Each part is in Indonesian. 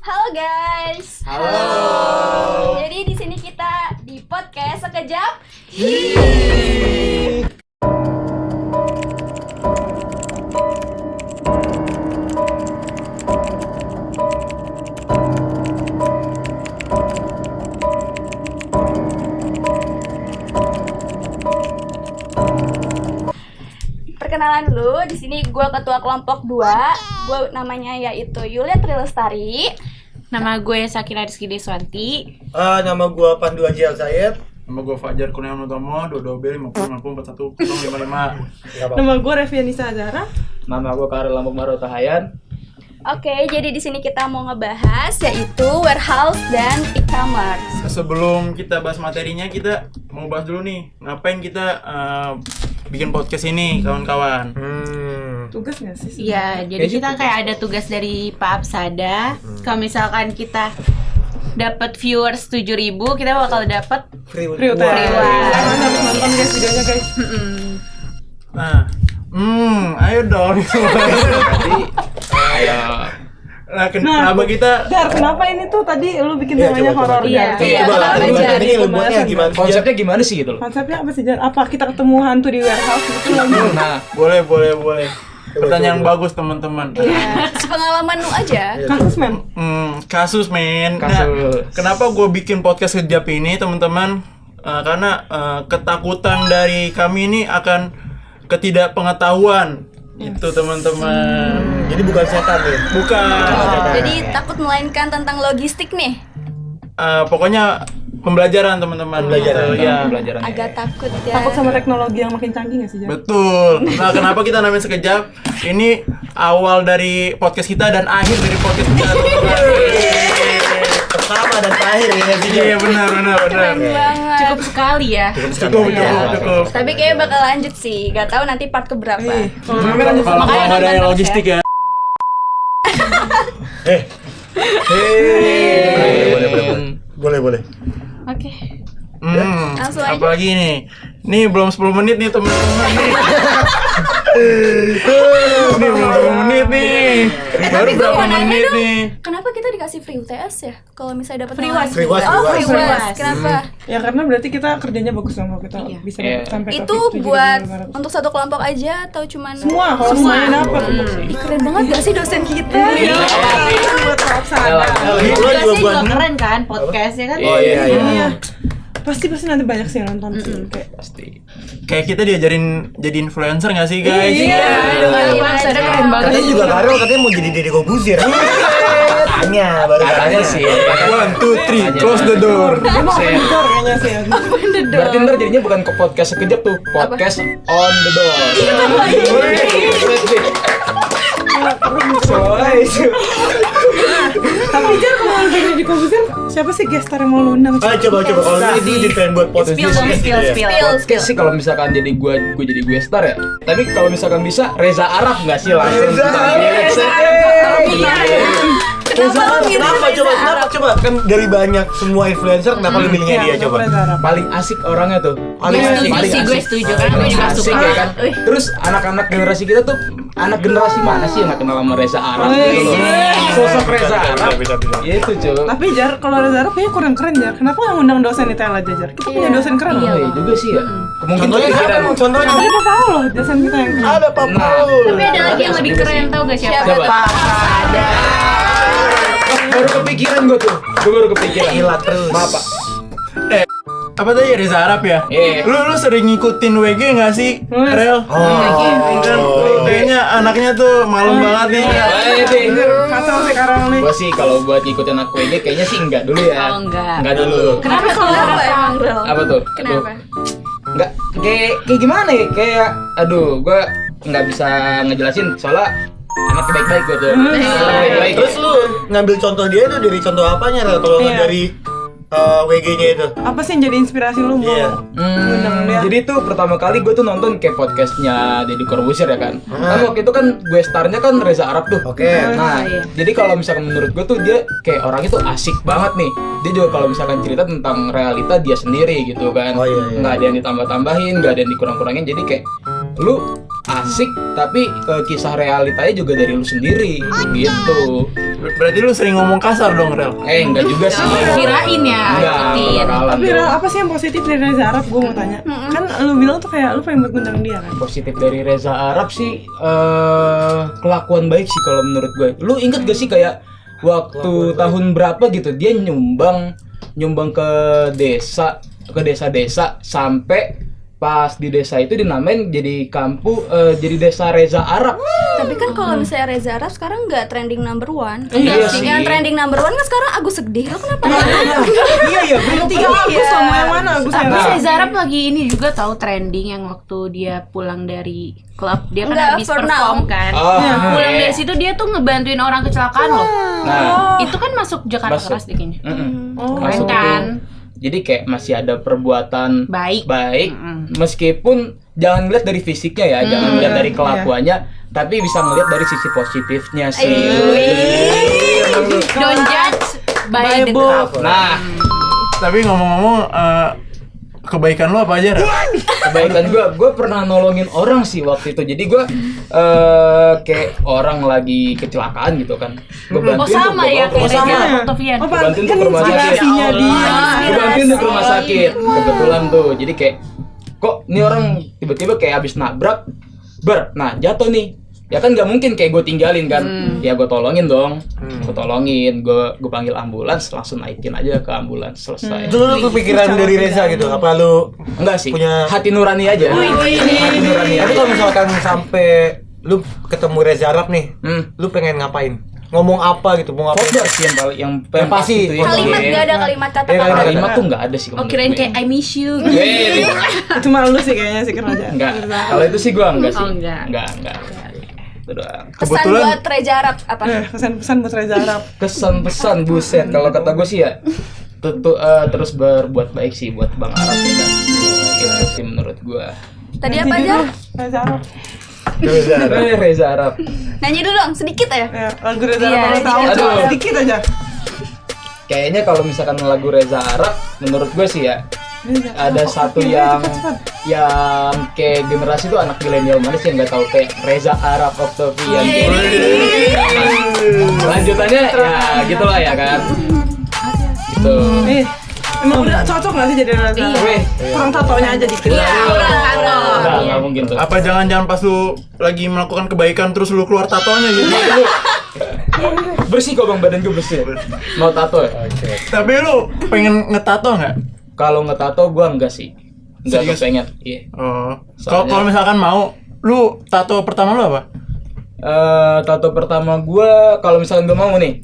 Halo guys. Halo. Jadi di sini kita di podcast Sekejap. Perkenalan dulu, di sini gue ketua kelompok 2. Gue namanya yaitu Yulia Trilestari. Nama gue Sakina Rizky Deswanti. Nama gue Pandu Haji Al-Zayed. Nama gue Fajar Kurniawan Utomo, 22B 50 41 Nama gue Revianisa Azara. Nama gue Karel Lampung Maro Tahayan. Oke, jadi di sini kita mau ngebahas yaitu warehouse dan e-commerce. Sebelum kita bahas materinya, kita mau bahas dulu nih, ngapain kita bikin podcast ini, kawan-kawan. Tugas nggak sih? Iya, jadi kita kayak ada tugas dari Pak Apsada. Kalau misalkan kita dapat viewers 7.000, kita bakal dapat Free Free UTS. Kalian harus nonton guys videonya guys. Nah, ayo dong. Jadi Nah, kenapa kita Dar, kenapa ini tuh tadi lu bikin Iya, namanya coba. horor Iya. Dar? Iya, Coba lah, kenapa, Jar? ini ilmunya gimana sih? konsepnya gimana sih gitu loh? Konsepnya apa sih Jar? Apa kita ketemu hantu di warehouse gitu lagi? Nah, boleh. Pertanyaan bagus, teman-teman. Ya, sepengalaman lu aja. Kasus mem. Kasus, men. Nah, Kasus. kenapa gue bikin podcast Sekejap ini, teman-teman? Karena ketakutan dari kami ini akan ketidakpengetahuan. Itu, teman-teman. Jadi bukan setan ya? Bukan. Jadi takut melainkan tentang logistik nih. Pokoknya pembelajaran, teman-teman. Pembelajaran. Gitu, ya. pelajaran. Agak takut ya. Takut sama teknologi yang makin canggih nggak sih Jar? Betul. Nah, kenapa kita namain Sekejap? Ini awal dari podcast kita dan akhir dari podcast kita, teman-teman. Pertama dan terakhir ya sih. Iya, benar. Keren banget. cukup sekali ya. Cukup. Tapi kayaknya bakal lanjut sih. Gak tahu nanti part keberapa. Kalau kami lanjut Kalau Makanya nggak ada nonton yang terus logistik ya. Boleh. Oke. Langsung aja. Apalagi nih. Nih belum 10 menit nih, teman-teman nih. Nih belum 10 menit nih. Baru Tapi gue berapa mau nanya menit dong, nih? kenapa kita dikasih free UTS ya? Kalau misalnya dapat Free nilai? was. Free was. Oh, free Free was. was. Kenapa? Ya karena berarti kita kerjanya bagus dong kalau kita Iya. bisa Iya. sampai ke Itu 7.500. buat untuk satu kelompok aja atau cuman semua kalau semuanya dapat. Ih, keren banget gak sih dosen kita? Iya. Buat Pak Apsada. Lo Tugasnya juga buat juga keren kan podcastnya kan? Oh iya. Iya. Pasti nanti banyak sih yang nonton sih. Kayak Pasti. Kayak kita diajarin jadi influencer nggak sih, guys? Iya. Iya, Pak Apsada keren banget. Katanya juga Karel katanya mau jadi Deddy Corbuzier. Baru Katanya sih. 1, 2, 3, close the door. dia mau open door kayaknya sih. Berarti ntar jadinya bukan ke podcast Sekejap tuh, podcast on the door. Tapi Jar kalau lu jadi komposer, siapa sih gestar yang mau lu undang? Coba kalau ini dia jadi pengen buat podcast. Spill dong, spill. Podcast sih kalau misalkan jadi gue jadi gue star ya. Tapi kalau misalkan bisa Reza Arab nggak sih langsung Reza Arab. Kenapa coba kan dari banyak semua influencer kenapa lu milihnya dia coba? paling asik orangnya tuh. Paling Gue asik. setuju sih, gue setuju kan gue juga Asik suka. ya kan. Terus anak-anak generasi kita tuh anak generasi mana sih yang nggak kenal sama Reza Arab gitu loh. Sosok Reza Arab. Beda. Itu cuy. Tapi Jar, kalau Reza Arab kayaknya kurang keren Jar. Kenapa nggak ngundang dosen ITL aja Jar? Kita punya dosen keren Oh loh. iya juga sih ya. Mungkin Contohnya siapa kepikiran. emang contohnya? Ada Pak Paul loh, dosen kita yang keren. Ada Pak Nah. Paul. Tapi ada lagi yang lebih keren, tau gak siapa? Siapa? Baru kepikiran gue tuh. Gue baru kepikiran. Gila terus. Maaf Pak. Apa tadi Reza Arab ya? Iya. Lu sering ngikutin WG nggak sih, Rel? Kan kayaknya anaknya tuh malam banget nih. Kacau sih sekarang nih. Gue sih kalau buat ngikutin aku aja kayaknya sih enggak dulu ya. Oh, enggak. Enggak dulu. Kenapa kalau Kenapa emang, Rel? Apa tuh? Kenapa? Enggak kayak gimana ya? Kayak aduh, gue nggak bisa ngejelasin soalnya anaknya baik-baik gue tuh. Baik-baik. Terus lu ngambil contoh dia tuh dari contoh apanya Rel? Kalau nggak Iya. dari WG-nya itu? Apa sih yang jadi inspirasi lu mau Iya. ngundang dia? Jadi tuh pertama kali gue tuh nonton kayak podcastnya Deddy Corbuzier ya kan. Kan waktu itu kan gue starnya kan Reza Arab tuh. Oke. Nah, iya. jadi kalau misalkan menurut gue tuh dia kayak orangnya tuh asik banget nih. Dia juga kalau misalkan cerita tentang realita dia sendiri gitu kan. Oh, iya. Nggak ada yang ditambah-tambahin, nggak ada yang dikurang-kurangin. Jadi kayak lu asik tapi kisah realitanya juga dari lu sendiri gitu. Berarti lu sering ngomong kasar dong, Rel? Enggak juga sih. Kirain ya, Enggak, ikutin. bakalan Tapi tuh. Rel, apa sih yang positif dari Reza Arab? Gue mau tanya. Kan lu bilang tuh kayak lu pengen buat ngundang dia kan? Positif dari Reza Arab sih kelakuan baik sih kalau menurut gue. Lu inget gak sih kayak waktu tahun berapa gitu dia nyumbang ke desa-desa sampai pas di desa itu dinamain jadi jadi desa Reza Arab. Tapi kan kalau misalnya Reza Arab sekarang nggak trending number one. Iya sih. Yang trending number one kan sekarang Agus Sedih. Lo kenapa? Iya berarti Tiga Agus sama yang mana? Agus yang Tapi mana? Reza Arab lagi ini juga tahu trending yang waktu dia pulang dari klub, dia kan Enggak, habis for perform now. kan. Oh, Pulang iya. dari situ dia tuh ngebantuin orang kecelakaan loh. Nah, Itu kan masuk Jakarta Masuk. Keras deh kayaknya. Oh. Keren masuk kan? itu. Jadi kayak masih ada perbuatan Baik. meskipun jangan ngeliat dari fisiknya ya, jangan ngeliat dari kelakuannya, tapi bisa ngeliat dari sisi positifnya sih. Don't judge by the book. cover. Nah, Tapi ngomong-ngomong, kebaikan lu apa aja, Rel? kebaikan gue pernah nolongin orang sih waktu itu. Jadi gue kayak orang lagi kecelakaan gitu kan. Gue Oh sama ya kayak Reza Octavian. Oh, Gue bantuin tuh kan ke rumah sakit. inspirasinya dia. Gue bantuin tuh ke rumah sakit. Kebetulan tuh, jadi kayak kok ini orang tiba-tiba kayak habis nabrak, nah jatuh nih. Ya kan nggak mungkin kayak gue tinggalin kan. Ya gue tolongin dong. Gue tolongin, gue panggil ambulans, langsung naikin aja ke ambulans, selesai. Itu lu kepikiran dari Reza gitu? Apa lu Enggak sih, punya- hati nurani aja. Hati nurani Tapi aja. kalau misalkan sampai lu ketemu Reza Arab nih, lu pengen ngapain? Ngomong apa gitu? Mau ngapain? Khotbah sih yang pasti. itu ya. Kalimat Iya. gak ada kalimat Iya, kata-kata. Kalimat tuh nggak ada sih. Oh kirain kayak I miss you. Itu malu sih kayaknya sih kerja. Enggak. Kalau itu sih gua enggak sih. Oh, enggak. Enggak. Itu doang. Pesan Kebetulan- buat Reza Arab apa? Pesan-pesan buat Reza Arab. Kesan-pesan buset kalau kata gue sih ya terus berbuat baik sih buat Bang Arab ya kan. Itu sih menurut gua. Tadi apa aja? Reza Arab. Reza Arab. Nyanyi dulu dong, sedikit ya. Ya, lagu Reza Iya, Arab tahu sedikit. coba Aduh. sedikit aja. Kayaknya kalau misalkan lagu Reza Arab menurut gue sih ya ada satu yang kayak generasi tuh anak milenial manis yang nggak tahu kayak Reza Arab Octavian. Lanjutannya ya gitulah ya kan. Gitu. Emang udah cocok nggak sih jadi Reza Arab? Weh, Kurang tatonya aja dikit. Iya, kurang tato. nggak mungkin tuh. Apa jangan-jangan pas lu lagi melakukan kebaikan terus lu keluar tatonya gitu? Lu, Bersih kok bang, badan gue bersih. Mau tato ya? tapi lu pengen ngetato nggak? Kalau ngetato gue enggak sih. Enggak Serius? pengen. Iya. Oh, Soalnya- kalau misalkan mau, lu tato pertama lu apa? Tato pertama gue kalau misalkan gue mau nih.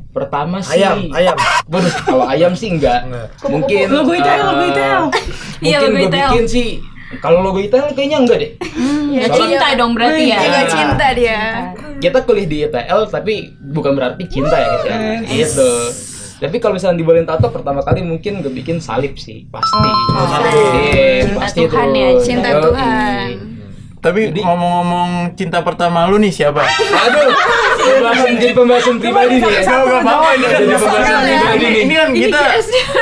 Pertama sih Ayam. Waduh, kalau ayam sih enggak. Mungkin Logo ITL, logo eh, ITL. Iya, Mungkin logo gue ITL. bikin sih. Kalau logo ITL kayaknya enggak deh. Ya cinta dong berarti ya. Jaga cinta dia. Kita kuliah di ITL tapi bukan berarti cinta ya guys ya. Gitu. Tapi kalau misalnya dibolehin tato pertama kali mungkin gue bikin salib sih, pasti. Iya, Cinta pasti Tuhan tuh. ya, Cinta Yoi. Tuhan. Tapi Jadi- ngomong-ngomong cinta pertama lu nih siapa? Aduh, jadi pembahasan pribadi nih ya. Gak apa-apa, ini kan Jadi pembahasan pribadi nih. ini kan kita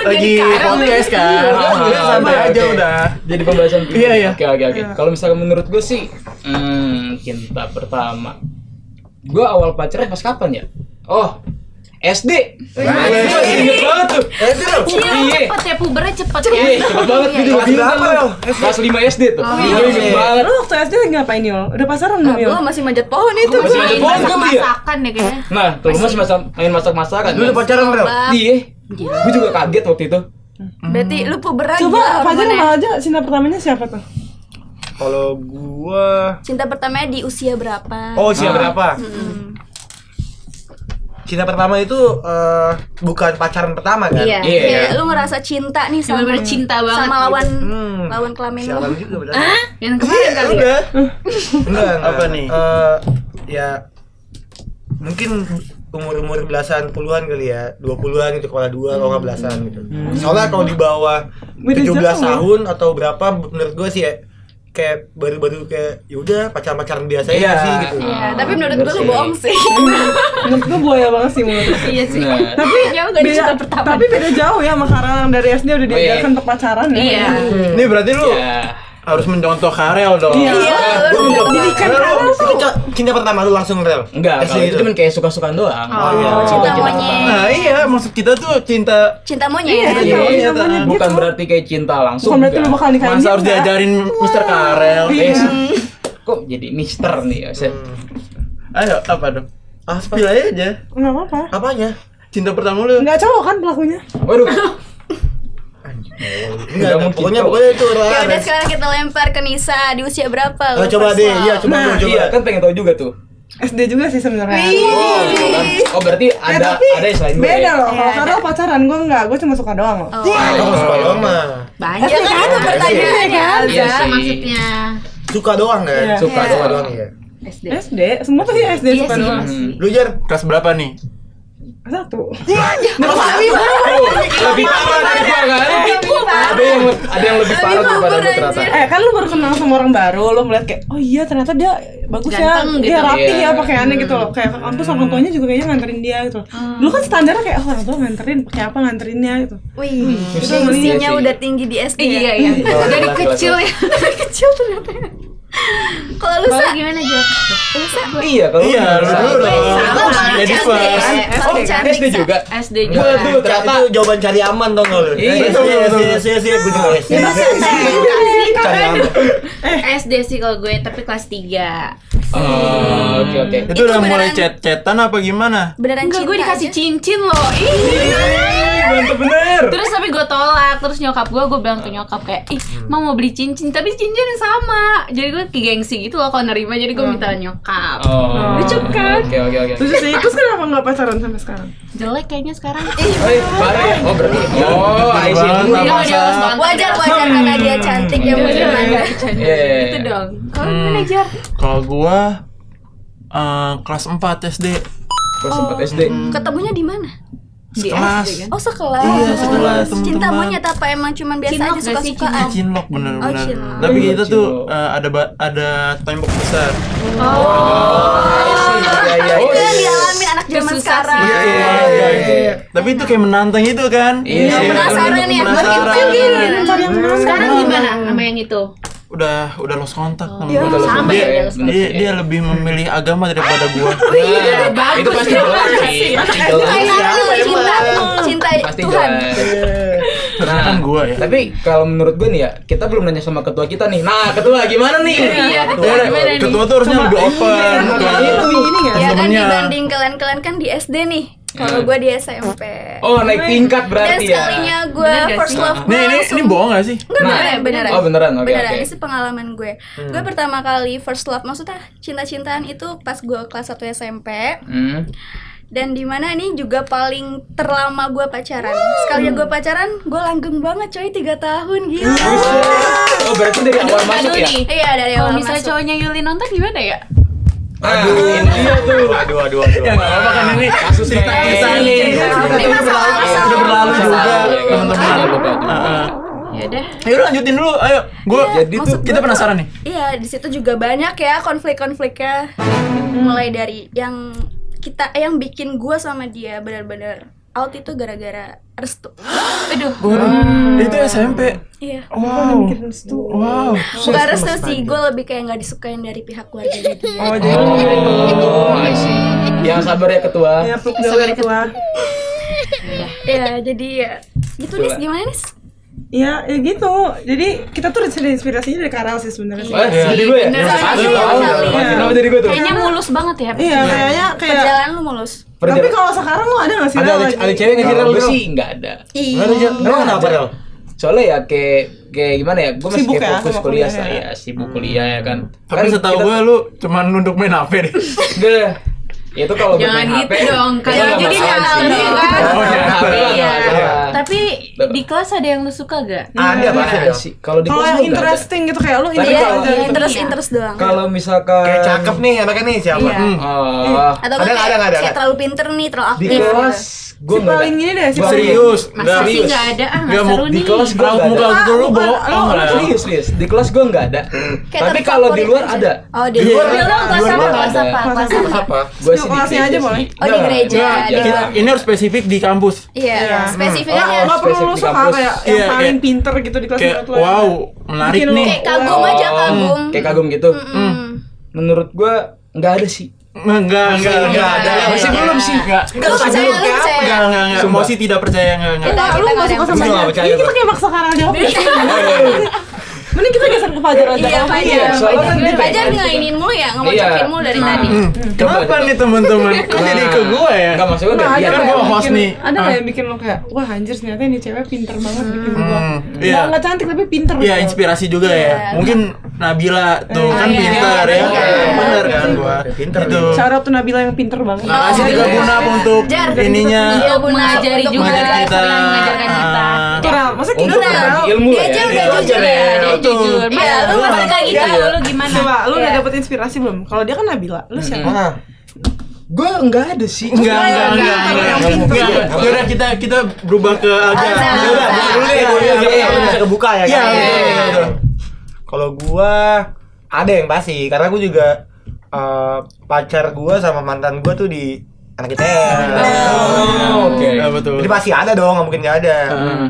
lagi podcast kan. Udah santai aja udah. Jadi pembahasan pribadi. Iya. Oke. Kalau misalkan menurut gue sih, cinta pertama. Gue awal pacaran pas kapan ya? Oh, SD. Ingat banget tuh. Iya. Cepet ya, pubernya cepet Iya, ya. cepet banget gitu. Kelas berapa, Yol? Kelas 5 SD tuh. Gue inget banget. Lu waktu SD lagi ngapain Yol? Udah pasaran belum Yol? Gua masih manjat pohon itu. Masih manjat pohon kan dia? Masakan ya kayaknya. Nah, tuh lu masih main masak-masakan. Lu udah pacaran berapa? Iya. Gue juga kaget waktu itu. Berarti lu puberan Coba gila Fajar hormonnya. sama aja cinta pertamanya siapa tuh? Kalau gua Cinta pertamanya di usia berapa? Oh, usia berapa? Cinta pertama itu bukan pacaran pertama kan? Iya. Iya. Kayak lu ngerasa cinta nih sama Bener-bener cinta banget sama lawan Hmm. lawan kelamin Sialan lu. juga benar. Yang kemarin kali ya. Udah. Enggak. Apa nih? Ya mungkin umur belasan puluhan kali ya, 20-an gitu, kepala dua kalau nggak belasan gitu. Soalnya kalau di bawah Beda 17 jauh, ya? tahun atau berapa menurut gue sih ya kayak baru-baru kayak yaudah pacaran biasa Iya. aja sih gitu. Iya, tapi menurut gua lu sih. bohong sih. Menurut gue buaya banget sih menurut gue. Iya sih. Nah, Tapi Jauh gak di cinta pertama. Tapi beda jauh ya sama Karang yang dari SD udah diajarkan untuk pacaran ya. Iya. Ini berarti lu ya. harus mencontoh Karel dong. Iya. Jadi kan itu cinta pertama lu langsung Rel. Enggak, SD kalau itu cuma kayak suka-sukaan doang. cinta Cinta-cinta monyet. pertama. Nah iya, maksud kita tuh cinta Cinta monyet. Iya, namanya bukan gitu. berarti kayak cinta langsung. Bukan berarti lu bakal nikahin masa dia, harus enggak. diajarin Mr. Karel. Kok jadi mister nih ya? Ayo, apa dong? Ah, Spill aja. Nggak apa-apa. apanya? Cinta pertama lu. Nggak cowok kan pelakunya? Waduh. Enggak, mungkin. pokoknya itu Rel. Ya udah sekarang kita lempar ke Nisa. Di usia berapa lu Coba first deh, love? iya coba Nah, lu coba. Iya, kan pengen tahu juga tuh. SD juga sih sebenarnya. Oh, gitu kan. Oh, berarti ada tapi yang selain gue. beda loh. Kalau Iya, Karel pacaran, gue enggak. Gue cuma suka doang loh. Kamu suka doang mah. Banyak Ya kan itu pertanyaannya. Iya ada sih. maksudnya. Suka doang kan? Iya. Suka Suka doang. doang ya. SD. SD, semua pasti SD Iya suka sih. doang. Lu Jar, Kelas berapa nih? Satu. Lebih parah dari gua kan? Ada yang lebih parah daripada lu ternyata. Kan lu baru kenal sama orang baru, lu melihat kayak, oh iya ternyata dia bagus Ganteng ya, gitu. dia rapi Iya. ya pakaiannya gitu loh. Kayak ke kampus orang tuanya juga kayaknya nganterin dia gitu. Dulu kan standarnya kayak, oh orang tua nganterin, pakai apa nganterinnya gitu. Wih, Iya gengsinya sih. udah tinggi di SD. Iya, ya? iya. Dari Kelas- kecil ya. Kecil ternyata. Kalau lu Kalau Sa, gimana aja? Iya, kalau Iya, lu dulu dong. Sama, Jadi cantik. first. Oh, SD juga. SD Gua juga. tuh ternyata itu jawaban cari aman dong lu. Iya, Iya, gue juga SD. Cari aman. SD sih kalau gue, tapi kelas 3. Oh, oke. Itu udah mulai beneran- chat-chatan apa gimana? beneran Enggak, cinta gue dikasih aja? cincin loh. Ih. Mantap bener. Terus tapi gue tolak. Terus nyokap gue bilang ke nyokap kayak, ih, mau beli cincin, tapi cincinnya sama. Jadi gue gengsi gitu loh kalau nerima. Jadi gue minta nyokap. Oh. Lucu kan? Oke. Terus sih, terus kenapa nggak pacaran sampai sekarang? Jelek kayaknya sekarang. Parah ya? Oh, berarti. Oh, I see. Banget, Dia masa. dia harus banget. Wajar karena dia cantik ya mungkin ada. Iya. Gitu dong. Kalau gimana Jar? Kalau gua kelas 4 SD. Kelas 4 SD. Ketemunya di mana? Di Sekelas. SD kan? Oh sekelas. Iya, sekelas, Cinta teman-teman. monyet apa emang cuman biasa Cinlok aja gak sih, suka-sukaan? Cinlok bener-bener. cinlok. Tapi kita tuh Cinlok. ada tembok besar. Iya. Itu yang dialamin anak zaman Kesusah sekarang. sih. Iya. Tapi itu kayak menantang itu kan. Iya, sih. Penasaran ya, makin Penasaran. pengen. Cari yang mana? Sekarang gimana sama yang itu? Udah lost kontak Iya, teman-teman. sama Dia, ya, dia lebih memilih agama daripada gua. Nah, itu pasti jelas sih. Pasti jelas. Kayak cinta Pasti Tuhan. jelas. Karena kan gua ya. Tapi kalau menurut gue nih ya, kita belum nanya sama ketua kita nih. Nah, ketua gimana nih? Iya, ketua Gimana? gimana nih? Ketua tuh harusnya lebih open. Ini lebih ini nggak? Ya kan Temennya. dibanding kalian kan di SD nih. Kalau gue di SMP. Oh, naik tingkat Dan berarti ya. sekalinya gue Bener gak first sih? love gue Nih, ini langsung. bohong gak sih? Enggak, Nah, beneran. oh, beneran, oke, Beneran, oke. ini sih pengalaman gue. Gue pertama kali first love, maksudnya cinta-cintaan itu pas gue kelas 1 SMP. Dan dimana ini juga paling terlama gue pacaran. Sekalinya gue pacaran, gue langgeng banget coy, 3 tahun gitu. Oh, berarti dari awal masuk ya? nih. Iya dari Kalau awal misalnya masuk. cowoknya Yuli nonton gimana ya? Aduh, iya tuh. Aduh. Ya nggak apa-apa kan ini Kasus cerita kita nih. Ini masalah. Udah berlalu juga teman-teman. Ya udah. Ayo lanjutin dulu, ayo. Jadi tuh maksud Kita penasaran nih. Iya, di situ juga banyak ya konflik-konfliknya. Mulai dari yang bikin gue sama dia benar-benar out itu gara-gara restu. Aduh. Itu SMP. Iya. Wow. Wow. Bukan restu sih, gue lebih kayak nggak disukain dari pihak keluarga dia. Oh, jadi Oh, I see. Yang sabar ya ketua. ya peluk jauh ketua. Ya, jadi ya gitu nih, gimana nih? Ya gitu. Jadi kita tuh inspirasinya dari Karel sih sebenarnya. sih. Wah, jadi gue ya? Bener. Kasih Iya. tahu. Iya. Kenapa jadi gue tuh? Kayaknya mulus banget ya. Iya, kayaknya kayak. Perjalanan lu mulus. Tapi kalau sekarang lu ada nggak sih? ada Rel, lagi? ada cewek nggak sih? Kalau Gue gue sih nggak ada. Nggak ada Jar. Emang kenapa Rel? Soalnya ya kayak gimana ya? Gue masih Sibuk kayak ya fokus sama kuliah kuliah ya. saya, sibuk kuliah ya kan. Tapi setahu gue lu cuman nunduk main HP deh. Gue itu kalau Jangan bermain gitu HP, dong, itu kalau nggak jadi masalah nyala sih. dong kan. Oh, jangan HP lah, Iya. nggak masalah. Tapi di kelas ada yang lu suka gak? Ada pasti Ada ada. sih. Kalau di Kalau kelas yang gue nggak ada. interesting gitu kayak lu Tapi ini Iya, kalau- aja gitu. interest doang. Kalau misalkan Kayak cakep nih anaknya nih siapa? Iya. Oh, Atau Ada, kayak ada. kayak terlalu pinter nih, terlalu di aktif. kelas Gue Si paling ini deh, si paling Serius, Masa sih nggak ada nggak nggak mau seru di nih. kelas gue Raut nggak muka ada. dulu, Bo. Serius. Di kelas gue nggak ada. Kayak Tapi kalau di terfavorit luar aja. ada. Oh, di Di luar. luar. Real dong, kelas Luar apa? ada. Kelas apa? Kelas apa? Apa? Gue sih Kelasnya di aja gereja boleh. sih. Oh, di gereja. Nggak, Di ini harus spesifik di kampus. Iya, spesifiknya Oh, kayak nggak perlu lu spesifik suka kampus. kayak yang Iya, paling iya. pinter gitu di kelas Kayak menurut lu. wow, menarik Bikin lu nih. kayak kagum aja, kagum. Kayak kagum gitu. Menurut gue nggak ada sih. Enggak ada. Masih belum sih. Enggak. Lu percaya, lu percaya. Enggak. Sumpah. Emosi tidak percaya enggak. Lu Kita nggak nggak suka ada sama yang dia. percaya, Ini kita Bang. kayak maksa Karel jawab. Mending kita geser ke Fajar aja. Iya, Fajar. soalnya kan dia Fajar pengen. ngainin mulu ya, Iya. ngemocokin mulu dari tadi. Kenapa nih teman-teman? Kok jadi ke gue ya? Enggak maksud gue Nah, biar kan gua host nih. Ada nggak yang bikin lo kayak, wah anjir ternyata ini cewek pinter banget bikin gua. Iya. Nggak cantik tapi pinter. Iya, gitu. inspirasi juga ya. Iya. Mungkin Nabila tuh kan iya, pintar iya, ya. iya. Bener kan gua. Pinter Itu. Shout out to Nabila yang pinter banget. Makasih juga Bunap untuk Jar. ininya. Untuk mengajari Untuk juga, mengajar kita. sering mengajarkan kita. Tuh Ral, masa kita Untuk Ral? berbagi ilmu Dia lah aja ya. udah Iya, jujur iya, ya. Dia betul. jujur. Mas, Iya, lu lu balik lagi iya. tahu lu gimana? Coba, lu udah Iya. dapet inspirasi belum? Kalau dia kan Nabila, lu siapa? Nah, Gue nggak ada sih. Enggak. Yaudah kita berubah ke Alga. Alga. Yaudah, Alga. dulu deh. Iya, bisa kebuka ya. Iya, kan? betul. Kalau gua ada yang pasti, karena gua juga pacar gua sama mantan gua tuh di anak ITS. Oh, oke. Ya, betul. Jadi pasti ada dong, nggak mungkin nggak ada.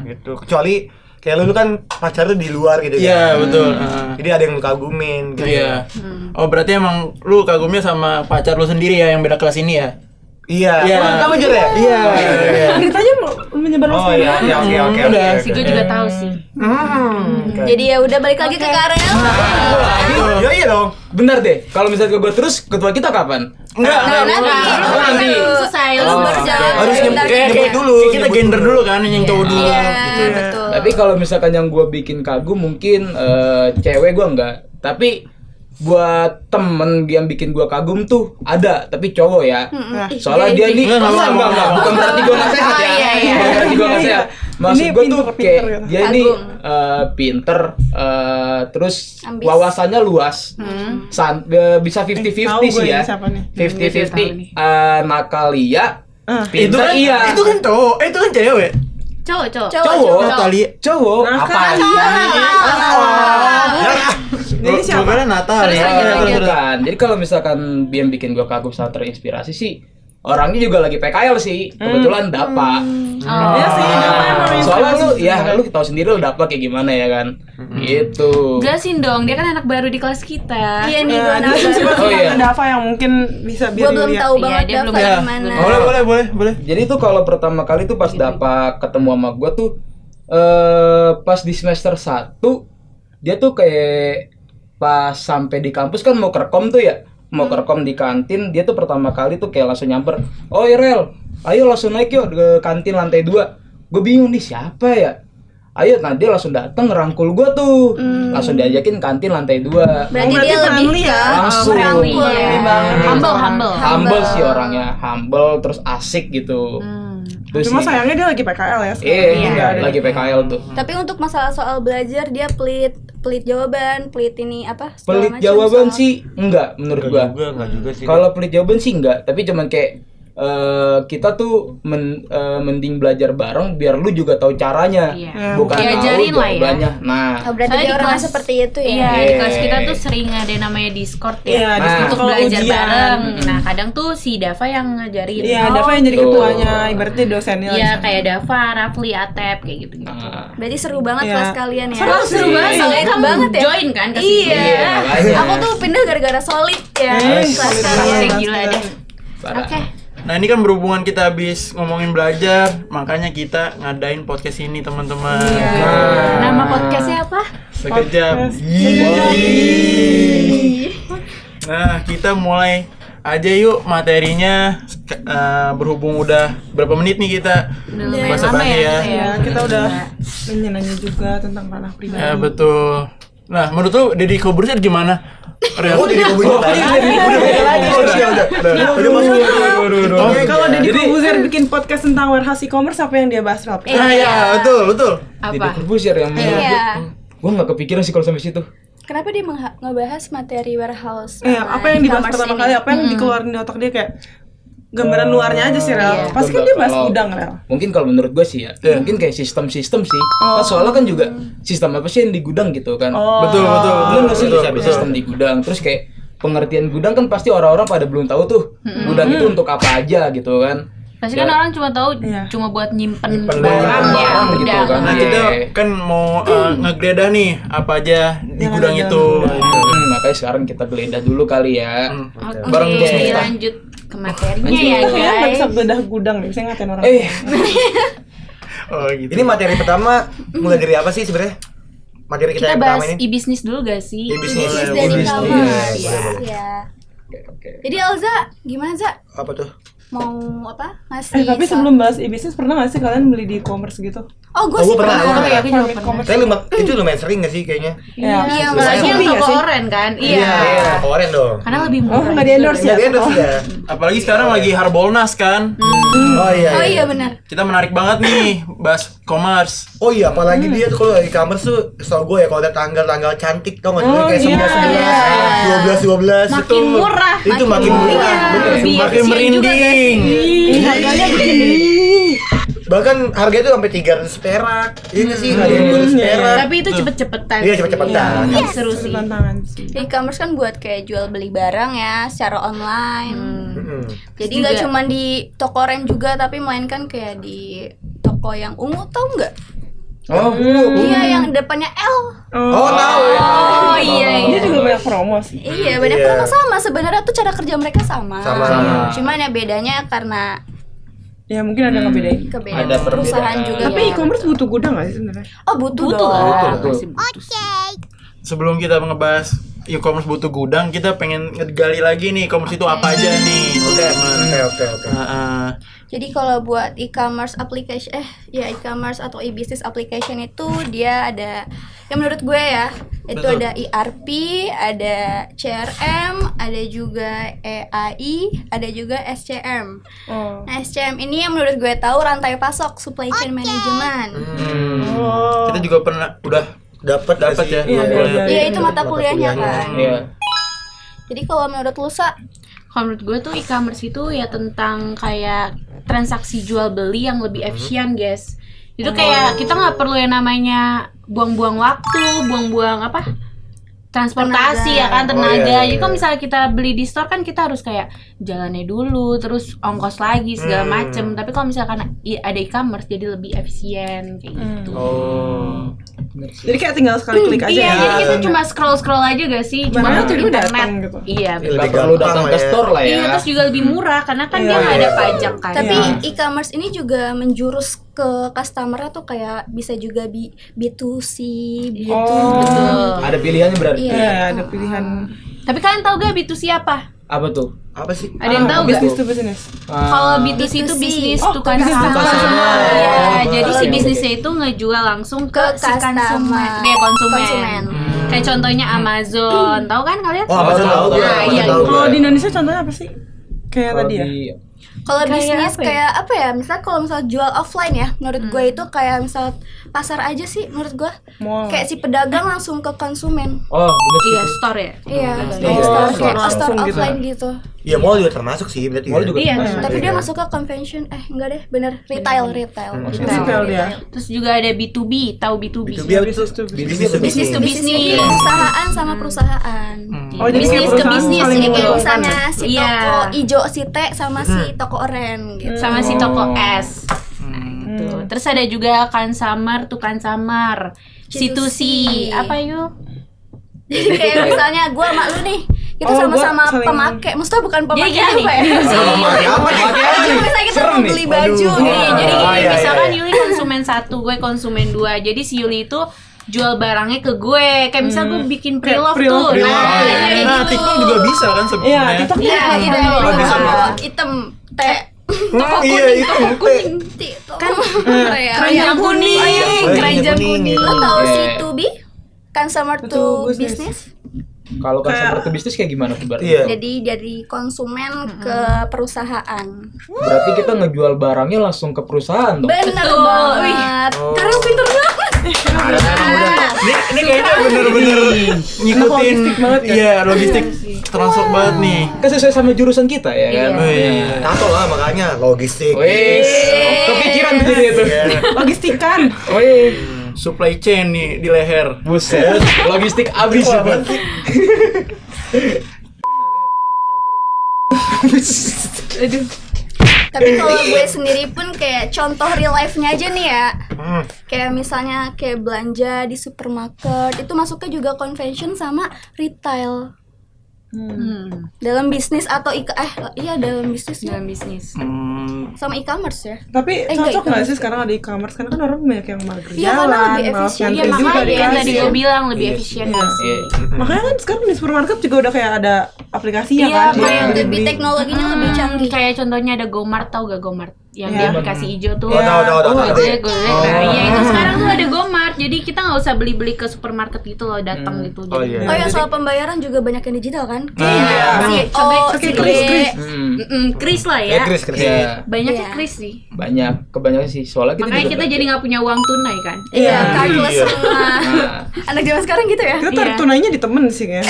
Gitu. Kecuali kayak lu kan pacar tuh di luar gitu Iya, kan. betul. Jadi ada yang lu kagumin gitu. Iya. Oh, berarti emang lu kagumnya sama pacar lu sendiri ya yang beda kelas ini ya? Iya. Iya. Oh, kamu jujur ya? Iya. Ceritanya menyebar Oh iya, iya, oke. Udah. Si gue juga tahu sih. Jadi ya udah balik lagi ke Karel. Iya iya dong. Bentar deh, kalau misalnya gue terus ketua kita kapan? Enggak. Oh, nanti. Selesai Lu baru jawab. Harus Bentar. nyebut dulu. Kita nyebut gender dulu. dulu kan yang cowok dulu. Iya, Gitu ya. betul. Tapi kalau misalkan yang gue bikin kagum mungkin cewek gue enggak. Tapi buat temen yang bikin gue kagum tuh ada, tapi cowok ya. Soalnya dia nih enggak, bukan berarti gue nggak sehat ya. Iya, iya. Bukan berarti gue nggak sehat. Maksud Ini gue tuh pinter kayak gitu. dia ini Kagum. pinter, terus Ambis. wawasannya luas, bisa 50-50 Tahu gue sih ini ya. siapa nih. 50-50 nakal iya, Itu pinter kan iya. itu kan cowok, itu kan cewek. Cowok. Cowok, Natalia. cowok. Apa? Jadi siapa? Gua kira Natalia. Terus aja, Terus, terus. Kan. Jadi kalau misalkan yang bikin gua kagum sama terinspirasi sih orangnya juga lagi PKL sih. Kebetulan Dapa. Iya sih, Dapa emang Soalnya lu inspirasi ya sebenarnya. lu tahu sendiri lu Dapa kayak gimana ya kan. Gitu. Jelasin dong, dia kan anak baru di kelas kita. Iya nih, Ya, gue dia kan nambah. suka Oh, iya. Dava yang mungkin bisa Gue biar belum dilihat. tahu Iya, banget dia belum Dava tahu. yang mana. Boleh. Jadi tuh kalau pertama kali tuh pas Dapa ketemu sama gua tuh pas di semester 1 dia tuh kayak pas sampai di kampus kan mau kerkom tuh ya. Mau kerkom di kantin, dia tuh pertama kali tuh kayak langsung nyamper. "Oh, Irel, ayo langsung naik yuk ke kantin lantai 2." Gue bingung nih siapa ya. Ayo, nah dia langsung dateng ngerangkul gue tuh, langsung diajakin kantin lantai 2. Berarti Oh, berarti dia lebih friendly ya? Langsung. Friendly, Rangkul ya. ya. Humble. Humble sih orangnya, humble terus asik gitu. Terus Cuma sih- sayangnya dia lagi PKL ya sekarang. Iya, lagi PKL tuh. Tapi untuk masalah soal belajar dia pelit jawaban, pelit ini apa? segala Pelit macam jawaban soal- sih enggak menurut gua. Enggak juga sih. Kalau pelit jawaban sih enggak, tapi cuman kayak kita tuh mending belajar bareng biar lu juga tahu caranya. Iya. Bukan Diajarin tahu lah ya. jawabannya. Nah, Oh, berarti Soalnya dia di orangnya kelas- seperti itu ya? Iya, di Iya. kelas kita tuh sering ada namanya Discord Iya, ya. Discord Untuk kalau belajar ujian. bareng. Nah, kadang tuh si Dava yang ngajarin. Iya, Dava yang jadi Tuh. ketuanya, ibaratnya dosennya. Iya, kayak Dava, Rafli, Atep kayak gitu. nah. Berarti seru banget Iya. kelas kalian ya? Seru banget, soalnya Enak kamu banget ya? join kan ke sini. Iya. makanya. Aku tuh pindah gara-gara solid ya kelas solid kalian. banget. Gila deh. Parah. Oke. Nah, ini kan berhubungan kita habis ngomongin belajar, makanya kita ngadain podcast ini, teman-teman. Nama podcastnya apa? Sekejap. Nah, kita mulai aja yuk materinya. Berhubung udah berapa menit nih kita Udah bahasa lama basi ya. kita Ya, kita udah nanya-nanya juga tentang ranah pribadi. Ya, betul. Nah, menurut lu Deddy Corbuzier gimana? Real. Oh, jadi kebunyut lagi. Udah beda lagi. Udah masuk. Oke, kalau Deddy Jadi- Corbuzier bikin podcast tentang warehouse e-commerce apa yang dia bahas, Rob? Nah, ya, betul. Jadi Apa? Corbuzier yang menurut Iya. gua nggak kepikiran sih kalau sampai situ. Kenapa dia ngebahas materi warehouse? Apa yang dibahas e-commerce pertama ini? kali? Apa yang dikeluarin di otak dia kayak gambaran luarnya aja sih, Rel. Iya. Pasti kan dia bahas Kalau- gudang, Rel. Mungkin kalau menurut gue sih ya, mungkin kayak sistem-sistem sih. Kan soalnya kan juga sistem apa sih yang di gudang gitu kan. Betul. Betul nggak sih? betul. Sistem di gudang. Terus kayak pengertian gudang kan pasti orang-orang pada belum tahu tuh gudang itu untuk apa aja gitu kan. Pasti kan orang cuma tahu Iya. cuma buat nyimpen Nyimpen barang ya, barang gitu gudang. kan. Nah, Iya. kita kan mau ngegeledah nih apa aja di Yang gudang ada itu. Makanya sekarang kita geledah dulu kali ya. Oke, Bareng Bos Miftah. lanjut ke materinya Lanjut. ya Kayaknya nggak bisa guys. bedah gudang deh, saya ngatain orang. Oh gitu. Ini materi pertama mulai dari apa sih sebenarnya? Materi kita, Kita yang bahas pertama ini. e-business dulu gak sih? E-business. Bisnis Oh, dari bisnis. e-commerce. Iya. Ya. Oke. Jadi Elza, gimana Za? Apa tuh? Mau apa? Ngasih Tapi saran? sebelum bahas e-business, pernah nggak sih kalian beli di e-commerce gitu? Oh, gue Oh, sih gua pernah, pernah. gua Oh, ya, aku juga Farm pernah. e-commerce. Saya itu lumayan sering gak sih kayaknya? Ya. Iya, Apalagi yang Beli nggak toko sih? oren kan? Iya. Keren dong. Karena lebih Oh, murah. nggak di endorse ya? Enggak dia terus ya. Apalagi sekarang lagi Harbolnas kan. Oh iya. Oh iya benar. Kita menarik banget nih bahas commerce. Oh iya, apalagi dia tuh kalau e-commerce tuh, setahu gue ya kalau ada tanggal-tanggal cantik tau nggak sih? Oh, Kayak iya. 11, 12, 12 Makin murah. Itu makin murah. Iya. Bener. Lebih Makin efisien juga, guys. merinding. Harganya begini. Bahkan harganya tuh sampai 300 perak. Iya nggak sih? Ada yang 200 perak. Tapi itu cepet-cepetan. Iya, cepet-cepetan. Iya, seru sih. Tantangan sih. E-commerce kan buat kayak jual beli barang ya secara online. Mm-mm. Jadi Juga. nggak cuma di toko oren juga, tapi melainkan kayak di toko yang ungu, tau nggak? Oh, Iya, yang depannya L. Oh, tahu ya. Oh iya Dia iya. juga banyak promo sih. Iya, banyak Iya. promo sama. Sebenarnya tuh cara kerja mereka sama. Sama. Cuman ya bedanya karena Ya mungkin ada yang ngebedain. kebedahan Ada perusahaan perbedaan. juga. Tapi e-commerce butuh gudang nggak sih sebenarnya? Oh butuh, Butuh dong. lah. Betul. Masih butuh. Sebelum kita ngebahas e-commerce butuh gudang, kita pengen ngegali lagi nih e-commerce itu apa aja nih. Oke. Jadi kalau buat e-commerce application e-commerce atau e-business application itu dia ada yang menurut gue ya, itu Betul. ada ERP, ada CRM, ada juga EAI, ada juga SCM. Oh. Nah, SCM ini yang menurut gue tahu rantai pasok, supply chain management. Oh. Kita juga pernah udah dapat ya. Iya, kuliah. Iya, itu mata kuliahnya kan. iya. Jadi kalau menurut lu Sa, Kalau menurut gue tuh e-commerce itu ya tentang kayak transaksi jual beli yang lebih efisien, guys. Itu kayak kita nggak perlu yang namanya buang-buang waktu, buang-buang apa? Transportasi Tenaga. ya kan, tenaga. iya, Jadi iya. kalau misalnya kita beli di store kan kita harus kayak jalannya dulu, terus ongkos lagi segala macem. Tapi kalau misalkan ada e-commerce jadi lebih efisien kayak gitu. Oh. Jadi kayak tinggal sekali klik aja Iya, ya. jadi kita cuma scroll aja gak sih? Cuma Barangnya di tiba-tiba internet. datang gitu. Iya, Lebih Nggak perlu gampang datang lah ke ya. store lah ya. Iya, terus juga lebih murah karena kan Iya, dia nggak iya, ada iya. pajak kan. tapi Iya. e-commerce ini juga menjurus ke customer tuh kayak bisa juga B2C, B2B. Oh. Betul. Ada pilihannya berarti. Iya. Iya, ada pilihan. Tapi kalian tahu gak B2C apa? Apa tuh? Apa sih? Ada yang tahu gak? Bisnis to bisnis. Kalau B2C itu B2C. bisnis Oh, tukang bisnis sama. tukang sama. Iya, Oh, jadi si oke, bisnisnya itu ngejual langsung ke si customer. konsumen. Kayak contohnya Amazon, tahu kan kalian? Oh, Amazon tahu gue. Nah, Amazon iya. tahu gue. Kalau di Indonesia contohnya apa sih? Kayak Kalau tadi ya. di Kalau Kayak bisnis apa ya? kayak apa ya? Misal kalau misal jual offline ya, menurut gue itu kayak misal pasar aja sih menurut gue. Mall. Kayak si pedagang langsung ke konsumen. Oh, bener sih. Iya, store ya. Iya, Iya, store store kayak langsung store gitu. offline gitu. Iya, mall juga termasuk sih berarti. Mall ya. juga Iya, termasuk. Tapi dia Iya. masuk ke convention, enggak deh, bener retail. Retail dia. Terus juga ada B2B, tahu B2B? B2B apa Bisnis itu? to bisnis. Bisnis to Bisnis to bisnis. bisnis. Perusahaan sama perusahaan. Oh, jadi Bisnis kayak ke perusahaan bisnis, saling jadi kayak Kayak mengumpulkan misalnya ya? si Iya. toko ijo si T sama si toko oren gitu. Sama si toko S. Hmm. Tuh. Terus ada juga Kansamar, tukang samar. C2C. Apa yuk? Jadi kayak misalnya gue sama lu nih, kita Oh, sama-sama gua saling- pemakai. Maksudnya bukan Jadi pemakai gini apa ya? Pakai apa nih? Misalnya kita Serem mau nih. beli baju Aduh. nih. Nih, jadi Oh, gini, iya, misalkan iya. Yuli konsumen 1, gue konsumen 2. Jadi si Yuli itu jual barangnya ke gue. Kayak misal gue bikin Kayak pre-love pre-love, tuh. pre-love. Nah, Oh, iya. kayak Nah, gitu. TikTok juga bisa kan Iya, sebenarnya. TikTok Iya, juga iya. ada. Oh, bisa. Hitam T. Iya, itu kuning. Kan Keranjang kuning, keranjang kuning. Lo tau Iya. si 2B? Consumer Itu to business. business. Kalau customer to bisnis kayak gimana tuh berarti? Iya. Jadi dari konsumen ke perusahaan. Berarti kita ngejual barangnya langsung ke perusahaan dong. Bener Betul. banget. Oh. Karena pinter banget. Ada memang udah Ini kayaknya bener-bener ngikutin logistik banget kan? Iya, logistik transfer banget nih. Kan sesuai sama jurusan kita ya kan. Oh, iya. Tato lah makanya logistik. Wes, kepikiran tuh jadi itu. Iya. Logistikan. Wih, Supply chain nih di leher. buset. Logistik abis Wah, itu. apaan sih? Tapi kalau gue sendiri pun kayak contoh real life-nya aja nih ya. Kayak misalnya kayak belanja di supermarket itu masuknya juga convention sama retail. Dalam bisnis atau dalam bisnis ya. Dalam bisnis. Sama e-commerce ya. Tapi enggak, cocok nggak e-commerce. sih sekarang ada e-commerce? Karena kan orang banyak yang mager Iya, karena jalan, lebih malas efisien. ngantri Iya juga makanya yang dikasih. tadi gue bilang lebih Iya efisien sih. nggak sih? Iya. Makanya kan sekarang di supermarket juga udah kayak ada aplikasinya Iya, kan. buat kayak beli-beli. Lebih teknologinya lebih canggih. Kayak contohnya ada GoMart, tau gak GoMart? Yang Iya. di aplikasi hijau tuh. Oh, tahu. Gojek. Nah, iya itu sekarang tuh ada GoMart. Jadi kita nggak usah beli-beli ke supermarket gitu loh, datang gitu. Oh, Jadi iya. Oh ya, soal pembayaran juga banyak yang digital kan? Iya. Si Kris. Kris lah Ya, ya. Kris. Iya, Banyaknya Iya. Kris sih. banyak kebanyakan sih. Soalnya kita Makanya juga kita jadi nggak punya uang tunai kan. Iya, cardless Iya. semua. Nah, Anak zaman sekarang gitu ya? Kita tarik Iya. tunainya di temen sih kan.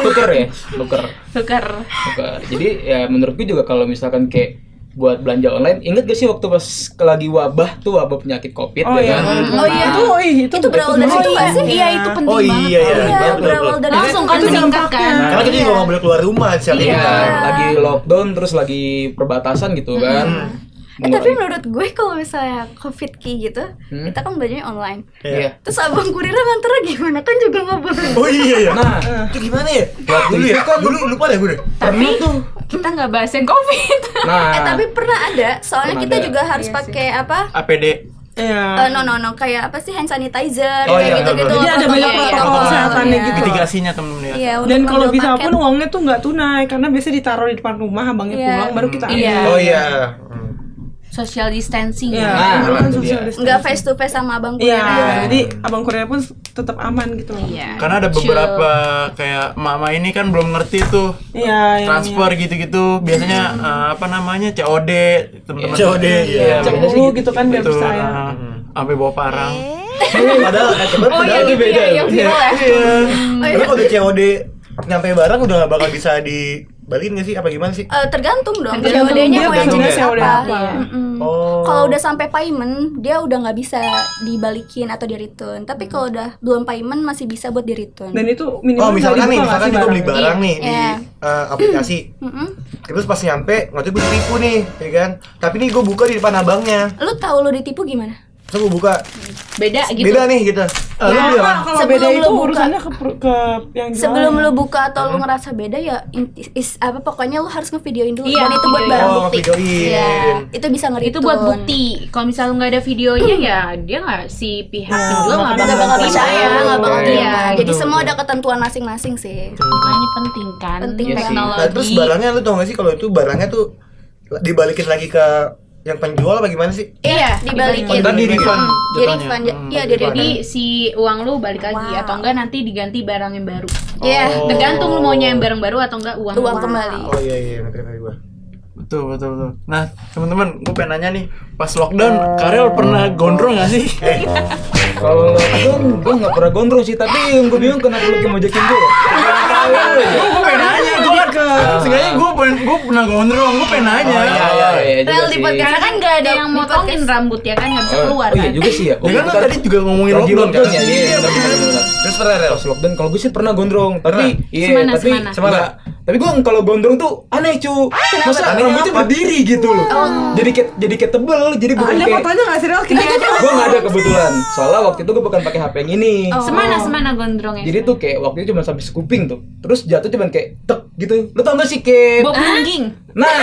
tuker ya, tuker. Tukar. Jadi ya menurutku juga kalau misalkan kayak buat belanja online, inget gak sih waktu pas lagi wabah penyakit COVID Oh ya iya. kan? Oh iya. Itu berawal dari situ nggak sih? Iya itu penting Oh banget. iya ya. Iya, berawal dari Langsung situ. kan meningkat kan. Karena kita juga nggak boleh keluar rumah siapa Iya, kita. lagi lockdown terus lagi perbatasan gitu kan. Tapi menurut gue kalau misalnya COVID kayak gitu, kita kan belanjanya online. Iya. Terus abang kurirnya nganternya gimana? Kan juga nggak boleh. Oh iya ya. Nah, Itu gimana ya? Dulu ya. Dulu lupa deh gue deh. Tapi kita nggak bahas yang COVID. nah. Tapi pernah ada, soalnya Pernah kita ada. juga harus pakai apa? APD. Iya. No, kayak apa sih hand sanitizer Oh, kayak iya, gitu-gitu. Jadi ada banyak protokol kesehatannya gitu. Mitigasinya temen-temen ya. Iya, Dan untuk kalau model bisa paket. pun uangnya tuh nggak tunai karena biasanya ditaruh di depan rumah, abangnya Iya. pulang baru kita ambil. Iya. Oh iya. Social distancing. Iya, Nah, dulu kan itu social dia. distancing. nggak face to face sama abang Iya, kurirnya. jadi abang Korea pun tetap aman gitu loh. Iya. Karena ada beberapa kayak mama ini kan belum ngerti tuh Iya, yang transfer gitu-gitu. Biasanya apa namanya COD teman-teman. COD, iya. cek dulu gitu kan biar Itu bisa ya. sampai bawa parang. Padahal Oh iya padahal gitu beda. ya, yang viral ya. Tapi kalau udah COD nyampe barang udah gak bakal bisa dibalikin nggak sih? Apa gimana sih? Tergantung dong. Tergantung COD-nya dia mau yang bentuknya jenis COD apa. apa. Oh. Kalau udah sampai payment, dia udah nggak bisa dibalikin atau di return. Tapi kalau udah belum payment masih bisa buat di return. Dan itu Oh minimal misalkan nggak nih, dibuka nggak misalkan sih gue beli barangnya? barang nih di Iya. aplikasi. Terus pas nyampe, nanti gue ditipu nih, ya kan? Tapi nih gue buka di depan abangnya. Lu tahu lu ditipu gimana? Terus gue buka, Beda gitu. beda nih gitu. Nah, Lu beli apaan? kalau Sebelum beda itu lu buka- urusannya ke yang jualan. Sebelum lu buka atau lu ngerasa beda ya pokoknya lu harus ngevideoin dulu. Iya, Dan itu buat videoin. barang Oh, bukti. videoin. Iya, itu bisa nge-return. Itu buat bukti. Kalau misalnya nggak ada videonya ya dia nggak si pihak penjual nggak Nggak bakal percaya, nggak bakal Iya. terima. Jadi Betul, semua betul. ada ketentuan masing-masing sih. Makanya penting kan. Penting Iya sih. teknologi. Nah terus barangnya lu tau gak sih kalau itu barangnya tuh dibalikin lagi ke yang penjual apa gimana sih? Iya, Dibalikin. Dan di refund Di jatuhnya. refund. Iya, di Jadi refund. si uang lu balik lagi Wow. atau enggak nanti diganti barang yang baru. Iya. Oh. Tergantung lu maunya yang barang baru atau enggak uang. Uang kembali. Oh iya, ngerti gue. Betul. Nah, teman-teman, gue pengen nanya nih, pas lockdown, Karel pernah gondrong gak sih? Kalau lockdown, gue nggak pernah gondrong sih, tapi yang gue bingung kenapa lu ngajakin gue. Gue pengen nanya, gue kan sengaja gue pernah gondrong, gue pengen nanya. Rel di podcast. Karena kan nggak ada yang Di motongin podcast. rambut ya kan nggak bisa keluar Oh iya kan. juga sih ya. Ya kan lu tadi juga ngomongin lagi lockdown kan? ya. Iya, benar. Terus pernah Rel? Pas lockdown kalau gue sih pernah gondrong, tapi Semana, tapi semana. enggak. Tapi gue kalau gondrong tuh aneh cu. Masa rambutnya berdiri gitu loh. Jadi kayak tebel, jadi bukan Ada kayak fotonya nggak sih Rel? Kita gue nggak ada kebetulan. Soalnya waktu itu gue bukan pakai HP yang ini. Semana gondrongnya. Jadi tuh kayak waktu itu cuma sampai sekuping tuh. Terus jatuh cuma kayak tek gitu. Lu tau gak sih kayak Bob Mungging. Nah,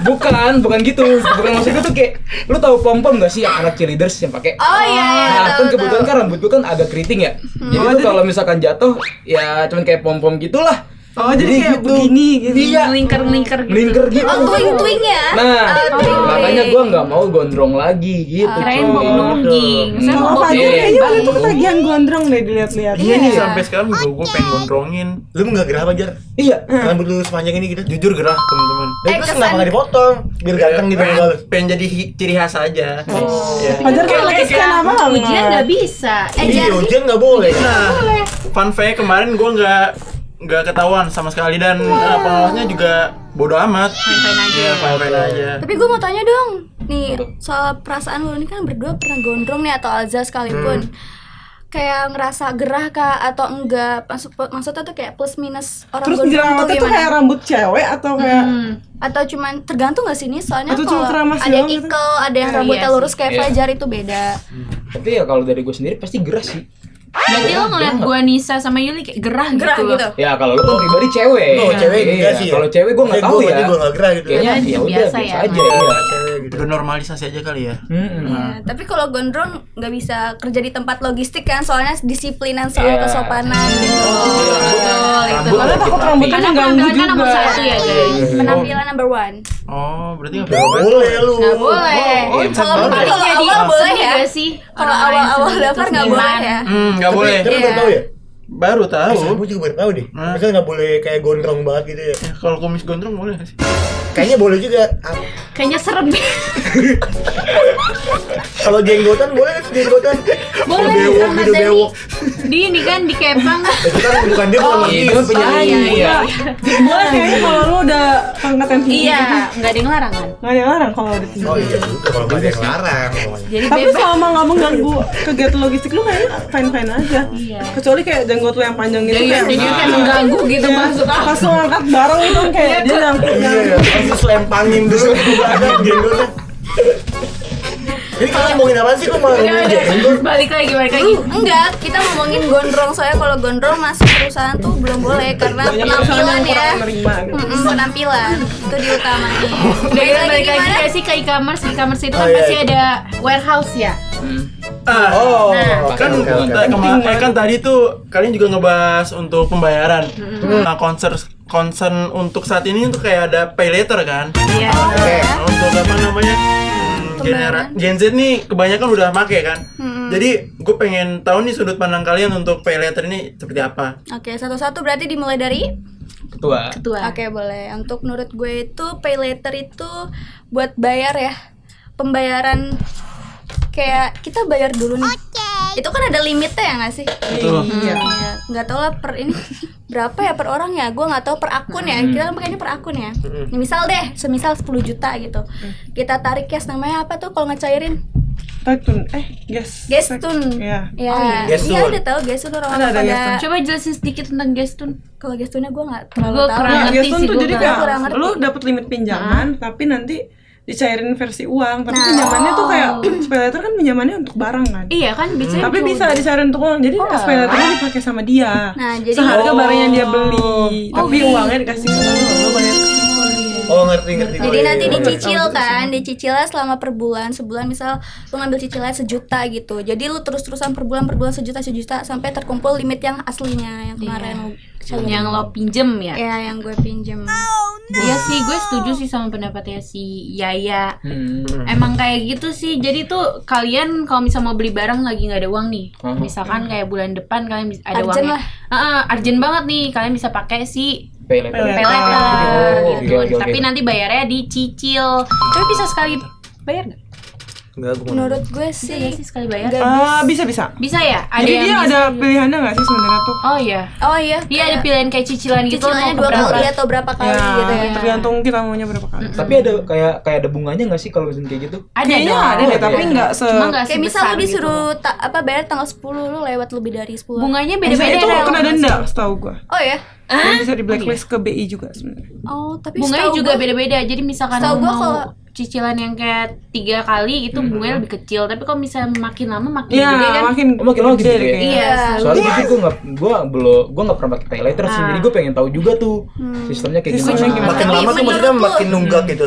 bukan gitu. Bukan maksud gue tuh kayak lu tahu pom-pom gak sih yang anak cheerleaders yang pakai? Oh iya, Nah, kan tahu, kebetulan kan rambut gue kan agak keriting ya. Jadi tuh kalau misalkan jatuh ya cuman kayak pom-pom gitulah. Oh, jadi kayak begini gitu. Iya. Ngelingkar gitu. Melingkar gitu. Oh, twing ya. Nah, makanya gua nggak mau gondrong lagi gitu. Kirain cuy. bob nungging. Saya Kalau mau bob Fajar nungging. kayaknya waktu itu ketagihan gondrong deh dilihat-lihat. Iya nih sampai sekarang gue pengen gondrongin. Lu nggak gerah apa Jar? Iya. Rambut lu sepanjang ini gitu. Jujur gerah teman-teman. Terus kenapa nggak dipotong? Biar ganteng gitu muka lu. Pengen jadi ciri khas aja. Ya. Fajar kalau kenapa Ujian nggak bisa. Iya, ujian nggak boleh. Nah, fun fact kemarin gue nggak ketahuan sama sekali dan pengawasnya juga bodo amat. Fine-fine aja. Iya, fine aja. Tapi gue mau tanya dong, nih soal perasaan lu ini kan berdua pernah gondrong nih atau Alza sekalipun. Kayak ngerasa gerah kah atau enggak? Maksudnya tuh kayak plus minus orang Terus gondrong tuh jerawatnya tuh gimana? kayak rambut cewek atau kayak Atau cuman tergantung gak sih nih? Soalnya Atau kalau cuma keramas ada yang doang gitu? ikel, ada yang Oh, rambutnya iya lurus kayak Iya. Fajar itu beda. Tapi ya kalau dari gue sendiri pasti gerah sih. Berarti lo ngeliat gua Nisa sama Yuli kayak gerah Gerah gitu. gitu. Ya kalau lu kan pribadi cewek. Oh, cewek Iya, enggak sih ya? Kalau cewek gue nggak Kayak tahu gua ya. berarti gua nggak gerah gitu. Kayaknya Biasa ya udah ya, biasa emang. aja iya. Cewek gitu. Udah normalisasi aja kali ya. Ya, tapi kalau gondrong nggak bisa kerja di tempat logistik kan, soalnya disiplinan soal Iya. kesopanan gitu. Betul, itu. Rambut Karena takut rambutnya Karena mengganggu penampilan kan nomor juga. 1 ya guys. Penampilan number one. Oh, berarti nggak Nggak boleh. boleh lu. Nggak boleh. Oh, Kalau boleh. mungkin Jadi awal boleh sedih ya. gak sih? Kalau Orang lain awal-awal sedih daftar terus nggak boleh gimana? ya. Nggak boleh. Tapi Iya. baru tahu ya? Baru tahu. Gue juga baru tahu deh. Maksudnya nggak boleh kayak gondrong banget gitu ya. Ya, kalau kumis gondrong boleh nggak sih? Kayaknya boleh juga. Kayaknya serem. Kalau jenggotan boleh kan jenggotan? Boleh, Bewok sama gitu dari bewok. di ini kan di kepang. Itu kan bukan dia bukan Iya, itu kan penyanyi. iya. boleh kayaknya kalau lu udah pangkat yang tinggi. Iya, nggak ada yang larang kan. Nggak ada yang larang kalau udah tinggi. Oh iya juga kalau nggak ada yang larang. Jadi Tapi bebas. selama nggak mengganggu kegiatan logistik lu kayaknya fine-fine aja. Iya. Kecuali kayak jenggot lu yang panjang gitu Iya, jadi kayak mengganggu gitu Iya, masuk pas lu ngangkat barang itu kan kayak dia yang Iya ya, harus lempangin dulu ke belakang jenggotnya. Jadi kita ngomongin apa sih kok malah ngomongin jenggot? balik lagi. Enggak, kita ngomongin gondrong. Soalnya kalau gondrong masuk perusahaan tuh belum boleh karena banyak perusahaan penampilan yang ya. kurang menerima gitu. Penampilan itu diutamain. Balik lagi kayak sih ke e-commerce. E-commerce itu kan Oh, iya, pasti iya. ada warehouse ya. Oh, Kan oke, oke, oke. kan tadi tuh kalian juga ngebahas untuk pembayaran. Nah, concern untuk saat ini tuh kayak ada pay later kan. Iya. Oke. Nah, untuk apa namanya? Gen Z nih kebanyakan udah make kan. Jadi gue pengen tahu nih sudut pandang kalian untuk pay later ini seperti apa. Oke, satu-satu berarti dimulai dari Ketua. Ketua. Oke, boleh. Untuk menurut gue itu pay later itu buat bayar ya. Pembayaran kayak kita bayar dulu nih. Itu kan ada limitnya ya nggak sih? Betul. Iya. Ya, nggak tahu lah per ini berapa ya per orang ya, gue nggak tahu per akun ya, kita kan pakainya per akun ya. Nih, misal deh, semisal 10 juta gitu, kita tarik cash, namanya apa tuh kalau ngecairin? Tun, guys. Gestun. Iya. Ya, Gestun. iya ada tahu Gestun orang Ada pada. Gestun. Coba jelasin sedikit tentang Gestun. Kalau Gestunnya gue nggak terlalu Gua tahu. kurang Nah, ngerti Gestun sih, tuh gua jadi kurang ngerti. kayak lu dapat limit pinjaman tapi nanti dicairin versi uang, tapi Nah. pinjamannya tuh kayak pay later kan pinjamannya untuk barang kan. Iya kan biasanya Tapi cuma- bisa dicairin untuk uang. Jadi pay letternya dipakai sama dia. Nah, jadi seharga barang yang dia beli, tapi uangnya dikasih ke lu bayar ke situ. Oh ngerti ngerti. Jadi gue. nanti Iya. dicicil kan, dicicilnya selama per bulan. Sebulan misal lu ngambil cicilan 1 juta gitu. Jadi lu terus-terusan per bulan 1 juta sampai terkumpul limit yang aslinya yang kemarin lu yang lo pinjem ya. ya yang gue pinjem. Iya sih, gue setuju sih sama pendapatnya si Yaya. Hmm. Emang kayak gitu sih. Jadi tuh kalian kalau misal mau beli barang lagi nggak ada uang nih, misalkan kayak bulan depan kalian bisa ada Urgent uangnya. Urgent banget nih, kalian bisa pakai si Pay later. pay later Oh, gitu. oke, oke, Tapi oke. nanti bayarnya dicicil. Tapi bisa sekali bayar nggak? Enggak, gue Menurut gue Bisa nggak sih sih sekali bayar? Bisa bisa. Bisa ya? Ada Jadi yang dia bisa ada juga. pilihannya nggak sih sebenarnya tuh? Oh iya. oh iya Dia ada pilihan kayak cicilan gitu. cicilannya mau 2 keberapa. kali atau berapa kali Ya, gitu ya. tergantung kita maunya berapa kali. Tapi ada kayak ada bunganya nggak sih kalau misalnya kayak gitu? Ada Kayaknya dong. ada deh, tapi nggak se. Cuma nggak Kayak misal sebesar lu disuruh gitu. bayar tanggal 10, lu lewat lebih dari 10. Bunganya Biasanya beda-beda. itu Rel. kena denda, setahu gua. Oh ya? Dan bisa di blacklist ke BI juga sebenarnya. Oh, tapi Bunganya setahu juga gua- beda-beda. Jadi misalkan Setahu lu gua mau kalau- cicilan yang kayak 3 kali itu bunganya lebih kecil. Tapi kalau misalnya makin lama makin Iya, gede kan. makin Makin lama gede gitu deh ya? kayaknya. Iya. Soalnya jujur gue nggak pernah pakai pay later sih, jadi gue pengen tahu juga tuh sistemnya kayak Sistemnya gimana. gimana? makin Tapi lama tuh maksudnya menurut lu- makin nunggak gitu.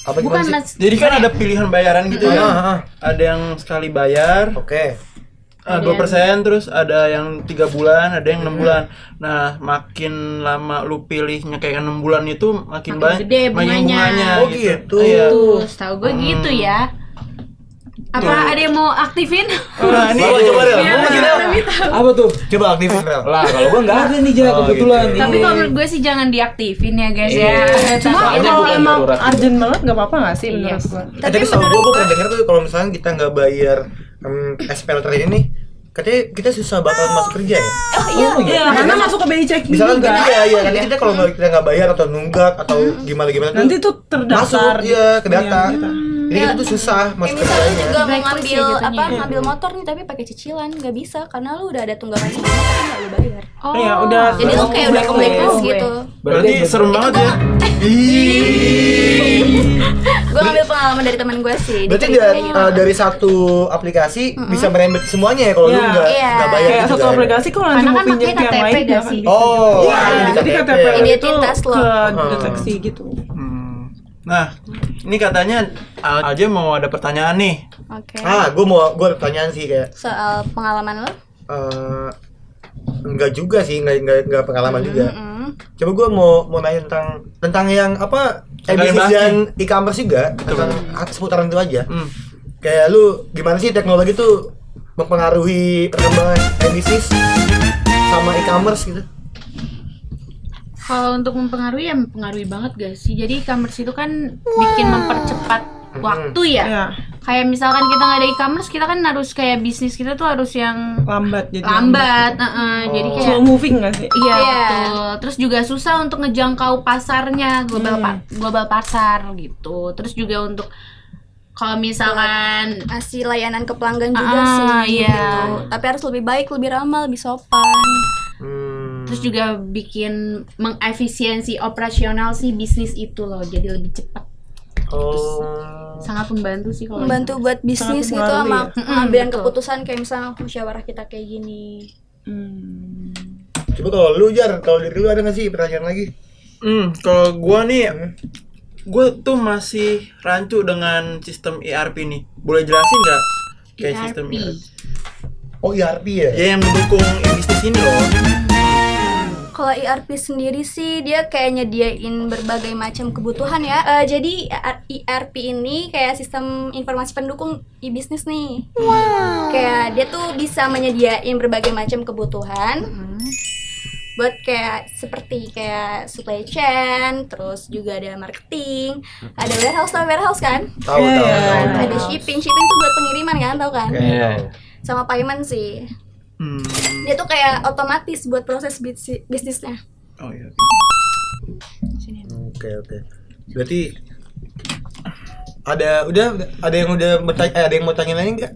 Apa Bukan gimana sih? mas. Jadi kan ada pilihan bayaran gitu ya. Ah, ah. Ada yang sekali bayar, Oke. 2%, terus ada yang 3 bulan, ada yang 6 bulan. Nah, makin lama lu pilihnya kayak 6 bulan itu makin banyak gede bunganya. Oh gitu. Iya. Tuh, setahu gue gitu ya. Apa ada yang mau aktifin? Nah, ini Coba Rel. Apa tuh? Coba aktifin Rel. Lah, kalau gua nggak ada nih Ja, Oh, kebetulan. gitu. Tapi kalau menurut gue sih jangan diaktifin ya guys ya. Cuma Soalnya kalau bukan emang darurat. urgent banget nggak apa-apa nggak sih Iya. menurut gua? Tapi sama gue pernah denger tuh kalau misalnya kita nggak bayar SPLT ini, katanya kita susah bakalan masuk kerja ya. Iya, karena masuk ke BI checking Misalkan juga. iya, nanti kita kalau kita nggak bayar atau nunggak atau gimana Nanti tuh terdaftar. masuk, iya ke data. Iya, Jadi kita tuh susah Kayak masuk misalnya lu kerjanya. juga mau Blacklist ngambil ya jatuhnya. ngambil motor nih tapi pakai cicilan nggak bisa karena lu udah ada tunggakan sebelumnya tapi nggak lu bayar. Oh, Iya, udah. Jadi lu kayak udah ke blacklist gitu. berarti serem banget ya. Gue ngambil pengalaman dari teman gue sih. Berarti Dia cerita kayak gitu. dari satu aplikasi bisa merembet semuanya ya kalau lu Iya. nggak bayar Kayak gitu satu kan. aplikasi kalau nanti Karena mau kan pinjam pakai ke yang KTP lain nggak kan sih? bisa Oh, juga. iya, Iya, di jadi KTP. KTP itu Identitas lo. ke deteksi gitu. Nah, ini katanya aja mau ada pertanyaan nih. Oke. Gue ada pertanyaan sih kayak Soal pengalaman lo? enggak juga sih, enggak pengalaman juga. Coba gue mau nanya tentang yang apa bisnis bahas dan e-commerce juga, tentang seputaran itu aja. Kayak lu gimana sih teknologi tuh mempengaruhi perkembangan bisnis sama e-commerce gitu? kalau untuk mempengaruhi ya mempengaruhi banget gak sih? Jadi e-commerce itu kan bikin mempercepat waktu ya. Iya, Kayak misalkan kita nggak ada e-commerce, kita kan harus kayak bisnis kita tuh harus yang lambat jadi. lambat. Jadi kayak Slow moving nggak sih? iya Iya. betul. Terus juga susah untuk ngejangkau pasarnya, global pasar gitu. Terus juga untuk kalau misalkan Ngasih layanan ke pelanggan juga sih. iya. Gitu. Tapi harus lebih baik, lebih ramah, lebih sopan. Terus juga bikin mengefisiensi operasional si bisnis itu loh, jadi lebih cepat. Sangat membantu sih kalau Membantu buat bisnis gitu mempengaruhi sama ya? pengambilan betul. keputusan kayak misalnya musyawarah kita kayak gini. Coba kalau lu Jar, kalau diri lu ada nggak sih pertanyaan lagi? Kalau gua nih, gua tuh masih rancu dengan sistem ERP nih. Boleh jelasin nggak? Kayak ERP. sistem ERP. Oh ERP ya? Ya yang mendukung bisnis ini loh. Kalau ERP sendiri sih dia kayak nyediain berbagai macam kebutuhan ya. Jadi ERP ini kayak sistem informasi pendukung e-bisnis nih. Kayak dia tuh bisa menyediain berbagai macam kebutuhan. Buat kayak seperti kayak supply chain, terus juga ada marketing, ada warehouse kan? Tahu. Ada shipping tuh buat pengiriman kan, tahu kan? Iya. Sama payment sih. Dia tuh kayak otomatis buat proses bisnisnya. Oh iya. Oke. Berarti ada yang udah ada yang mau tanya lagi nggak?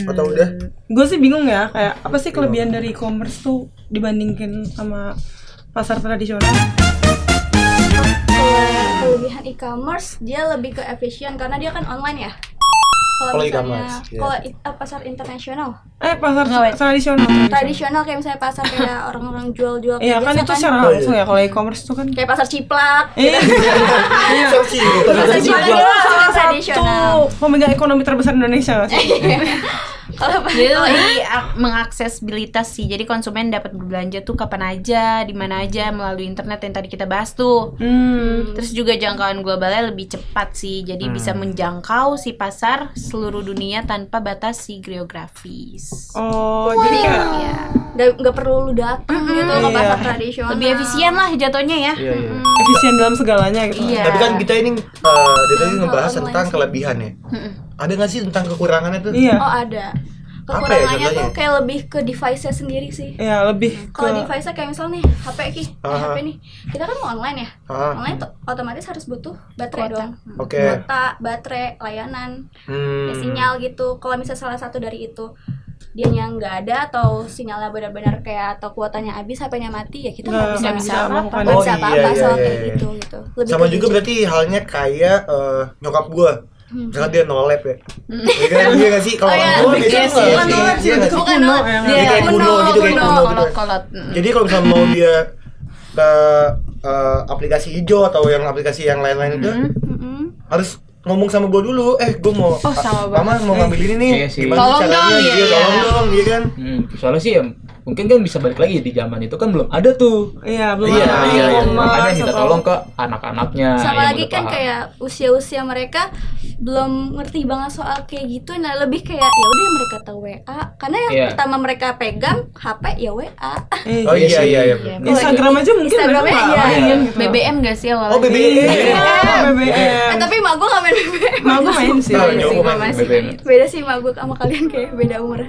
Atau udah? Gue sih bingung ya, kayak apa sih kelebihan dari e-commerce tuh dibandingin sama pasar tradisional? Kalau kelebihan e-commerce dia lebih ke efisien karena dia kan online ya. Kalau misalnya e-commerce, iya. kalau pasar internasional, Pasar tradisional. tradisional kayak misalnya pasar kayak orang-orang jual-jual Iya kayak kan biasa itu secara langsung ya, kalau e-commerce tuh kan. kayak pasar ciplak. Iya. Pasar ciplak itu Salah tradisional. satu pemegang ekonomi terbesar Indonesia nggak sih? Kalau Jadi itu lebih mengaksesibilitas sih. Jadi konsumen dapat berbelanja tuh kapan aja, di mana aja melalui internet yang tadi kita bahas tuh. Terus juga jangkauan globalnya lebih cepat sih. Jadi bisa menjangkau si pasar seluruh dunia tanpa batas si geografis. Oh, jadi kayak Ya, nggak perlu lu datang gitu ke pasar tradisional. lebih efisien lah jatuhnya ya. Iya. efisien dalam segalanya gitu. Iya. Tapi kan kita ini dari tadi ngebahas online tentang sih. kelebihannya. Ada nggak sih tentang kekurangannya tuh? Iya. Oh ada. Apa ya Kekurangannya contohnya? tuh kayak lebih ke device-nya sendiri sih. Iya, lebih ke Kalau device-nya kayak misalnya nih HP HP nih, kita kan mau online ya. Online tuh otomatis harus butuh baterai dong. Oke. Kuota, baterai, layanan, ya, sinyal gitu. Kalau misalnya salah satu dari itu dianya nggak ada atau sinyalnya benar-benar kayak atau kuotanya habis, HP-nya mati, ya kita nggak Nggak bisa bisa apa-apa, melakukan nggak bisa itu. apa-apa Oh, iya, soal iya, kayak iya. gitu. Lebih Sama ke juga gadget. berarti halnya kayak nyokap gua. Misalkan dia no lab ya. Ya kan dia nggak sih kalau Oh, iya. orang tua biasanya Iya nggak sih. ngerti. Iya nggak sih? Bukan kuno no, yang Dia kayak kuno gitu, kayak kuno gitu. kolot. Jadi kalau misalnya mau dia ke aplikasi hijau atau yang aplikasi yang lain-lain itu harus ngomong sama gue dulu, gue mau sama Mama mau ngambil ini nih, Iya sih. gimana Tolong caranya? dong, Iya, iya. tolong dong, iya kan? Soalnya sih ya mungkin kan bisa balik lagi di zaman itu kan belum ada tuh. Iya, belum Iya, ada iya, iya. e-commerce Makanya minta atau- tolong ke anak-anaknya. Sama yang lagi udah kan paham. kayak usia-usia mereka belum ngerti banget soal kayak gitu. Nah, lebih kayak ya udah mereka tahu WA. Karena yang Iya. pertama mereka pegang HP ya WA. Oh iya iya iya. Instagram aja mungkin Instagramnya mereka nggak iya. main gitu. BBM gak sih awalnya? Oh BBM. BBM. Tapi mak gue gak main BBM. Mau gue main sih. Oh, Iya iya, sih, gua gua main masih BBM. main. Beda sih mak gue sama kalian kayak beda umur.